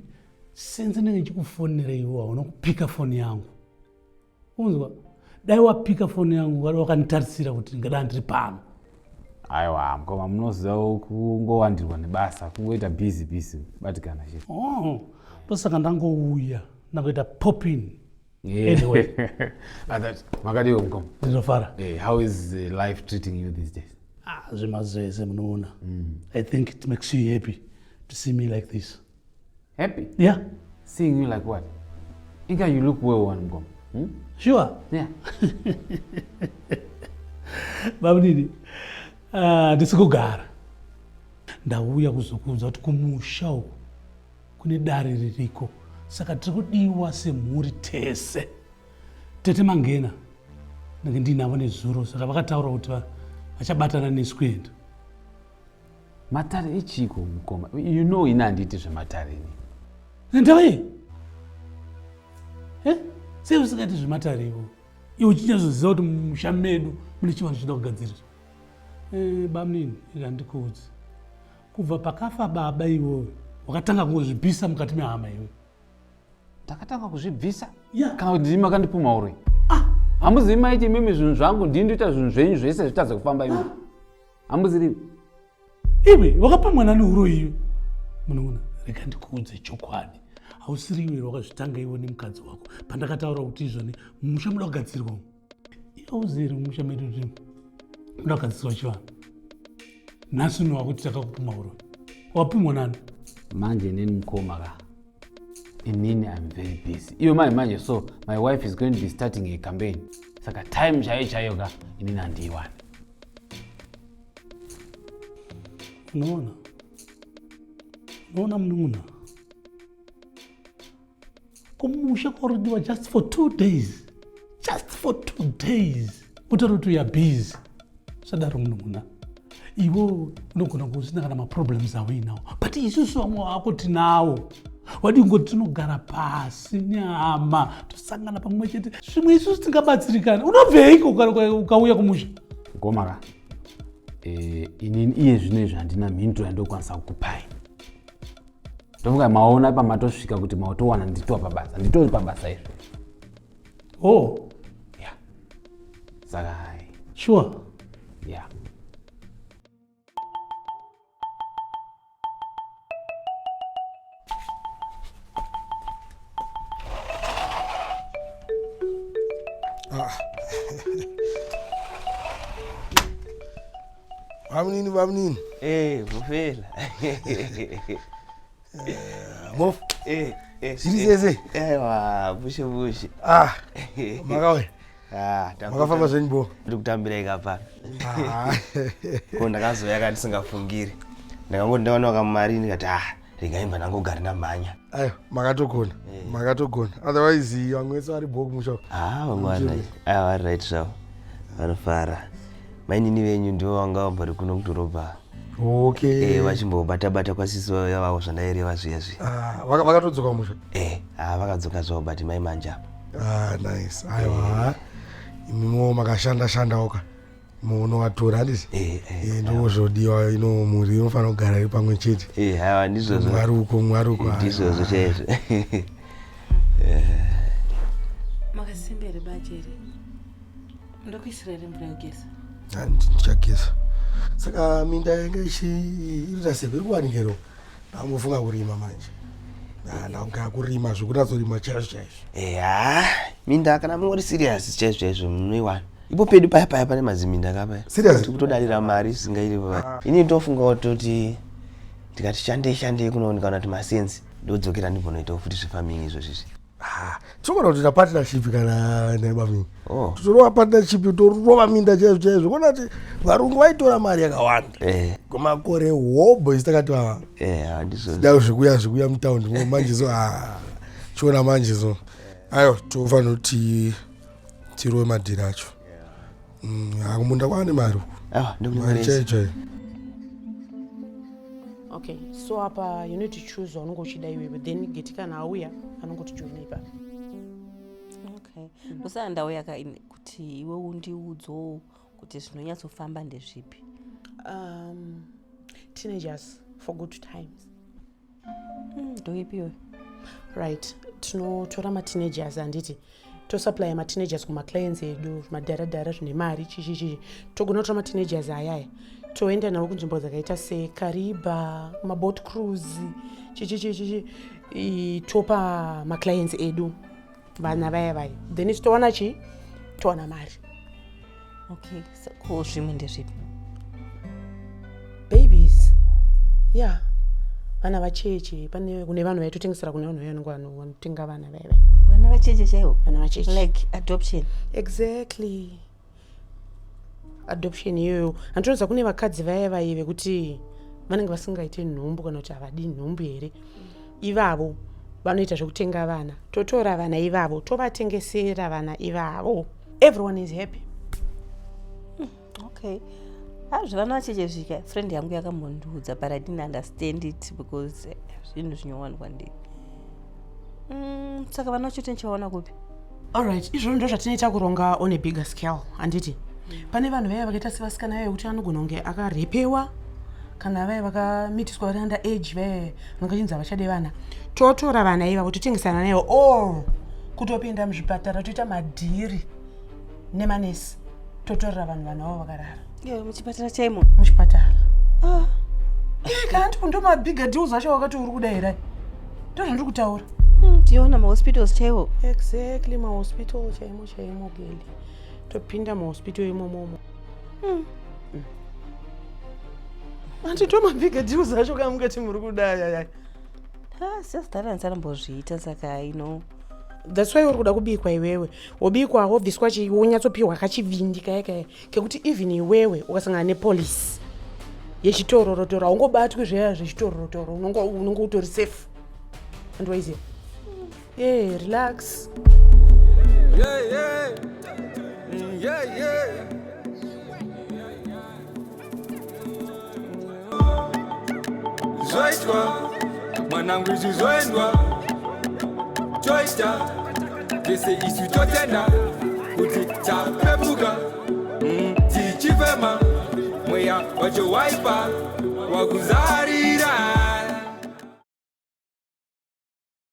since ndikufonera iwe unokupika phone yangu. Unzwa? Dai wapika phone yangu wakanitarisira kuti ngada ndiri pano. Aiwa, mkoma munoziva kungowandirwa nebasa, kungoita busy batikana chii. Ndosaka ndangouya ndangoita pop in. Anyway. Makadiwo mkoma. Ndinofara. How is life treating you these days? Zvemazvese munoona. I think it makes you happy to see me like this. Happy? Yeah. Seeing you like what? Inga, you look well one mkoma. Sure? Yeah. Babudini. Ndisikugara. Ndauya kuzokuudza kuti kumusha uku kune dare ririko. Saka tiri kudiwa semhuri tese. Tete Mangena ndinenge ndinavo nezuro, saka vakataura kuti vachabatana nesu kuenda. Matare echiko mukoma. You know ina handiti zvematare ini. Ndava sei usingati zvematare ivo? Iwe uchinyazoziva kuti mumusha medu mune chivanhu chinoda kugadziriswa. Bamnini handikuudzi. Kubva pakafa baba iwoyo wakatanga kungozvibvisa mukati mehama iwe. Takatanga kuzvibvisa? Yeah. Kana kuti ndimi makandipuma uri? Hamuzivi maiti imimi zvinhu zvangu ndindoita zvinhu zvenyu zvese zvitadza kufamba imi. Hamuzirivi? Iwe wakapamwa nani uro iwe? Munoona, rega ndikuudze chokwadi. Hausiri iwe wakazvitanga iwe nemukadzi wako. Pandakataura kuti izvoni musha muda kugadzirwa. Hauziri musha medu kuti muda kugadzirwa chivanhu. Nhasi nowakuti takakupuma uro. Wapumwa nani? Manje neni mukoma ka. Inini I'm very busy. Iyo manje so my wife is going to be starting a campaign. Saka time chaiyo ka inini handiiwani. Unoona munun'una. Kumusha kwarudiwa just for 2 days. Just for 2 days. Utauri kuti you're busy. Sadaro munun'una. Iwo unogona kusina kana maproblems awo inawo. But isusu vamwe wako tinawo. Wadi ngoti tinogara pasi nyama tosangana pamwe chete. Zvimwe isusu tingabatsirikana. Unobveiko ukauya kumusha? Ngomaka. Inini iye zvinezvi handina mhinduro yandokwanisa kukupai. Ndofunga maona pamatosvika kuti mautowana nditova pabasa. Nditori pabasa izvo. Oh. Yeah. Saka hai. Sure. Yeah. Bamnini. Mufela. Mof. Siriyese. Ewa, bushe. Makawe. Makafamba zvenyu bo. Ndiri kutambira ikapa. Ko ndakazoya kana ndisingafungiri. Ndakangoti ndaona wakamari ndikati rikaimba ndangogara namhanya. Ayo, makatogona. Otherwise vamwese vari bo kumusha. Vamwe vari right zvawo. Vanofara. Mainini venyu ndivo vanga vambori kuno kudhorobha. Okay. Vachimbobata kwasiso yavavo zvandaireva zviya. Vakatodzoka kumusha? Vakadzoka zvavo but mai manja. Nice. Aiwa. Imimo makashanda oka. Munovatora handisi? Ndozvodiwa ino mhuri inofanira kugara iri pamwe chete. Aiwa ndizvozvo. Mwari uko. Ndizvozvo chaizvo. Makasimbere bajeri. Ndokuisira iri mvura yogeza. Ndichageza. saka minda yanga ichiita seku iri kuwanikero ndakungofunga kurima manje ndakunga kurima zvokunatsarima chaizvo chaizvo. Minda kana muri serious chaizvo chaizvo munoiwana ipo pedu paya paya pane maziminda kapaya serious kutodarira mari isingairi paya. Ini ndofunga kuti ndikati shandei kunooneka kuti masensi ndodzokera ndimbonoitawo futi zvefarming izvo zvizvi. tokona kuti partnership kana neibamingi totorova partnership torova minda chaizvo chaizvo kuona kuti varungu vaitora mari yakawanda kwemakore hobho isitakati da zvikuya mutaundi manje so chiona manje so ayo tofanira kuti tirove madhiri acho kumunda kwaane mari mari chaiyo chaiyo. Okay, so apa you need to choose wanongo uchida iwewe then getikana auya anongo tijoina ipapo. Okay. Usandauya kuti iwe undiudzowo kuti zvinonyatsofamba ndezvipi? Teenagers for good times. Ndoipiwe. Right. Tinotora ma-teenagers anditi tosupply ma-teenagers kuma-clients edu madharadhara zvine mari chichichichi togona kutora ma-teenagers ayaya toenda nawo kunzvimbo dzakaita sekariba maboat cruise chichichichichi topa ma-clients edu vana vaya then towana chi towana mari. Okay, ko zvimwe ndezvipi? Babies yeah vana vacheche pane kune vanhu vaitotengesera kune vanhu vanenge vanotenga vana vaiva vana vacheche chaivo vana vacheche like adoption. Exactly, adoption iyoyo andinoza kune vakadzi vaya vai vekuti vanenge vasingaite nhumbu kana kuti havadi nhumbu here ivavo vanoita zvekutenga vana totora vana ivavo tovatengesera vana ivavo everyone is happy. Okay, zvivana vacheche zvika friend yangu yakambondiudza but I didn't understand it because zvinhu zvinyowanikwa ndii. Saka vana vacho tinochivaona kupi? Alright, izvozvo ndo zvatinoita kuronga on a bigger scale handiti. Pane vanhu vaya vakaita sevasikana vaya kuti anogona kunge akarepewa kana vaya vakamitiswa vari under age vaya vangachinzi havachade vana totora vana ivavo totengesana naivo all kutopinda muzvipatara toita madhiri nemanesi totorera vanhu vanavo vakarara. Muchipatara chaimo? Muchipatara. Kanti ndo mabigger deals acho wakati uri kudaira ndo zvandiri kutaura. Tiona mahospitals chaiwo. Exactly, mahospital chaimo geli topinda mahospital imomomo. Anti ndo mabigger deals acho kamukati muri kudaya. Just that ansarambozviita saka that's why uri kuda kubikwa iwewe wobikwa wobviswa wonyatsopiwa kachivhindi kaya kekuti even iwewe ukasangana nepolisi yechitorotoro haungobatwi zveya zvechitorotoro unonge utori safe and waiziya relax. Zoitwa mwanangu izizoendwa choita jese isu totenda kuti tapepuka tichifema mweya wacho waipa wakuzarira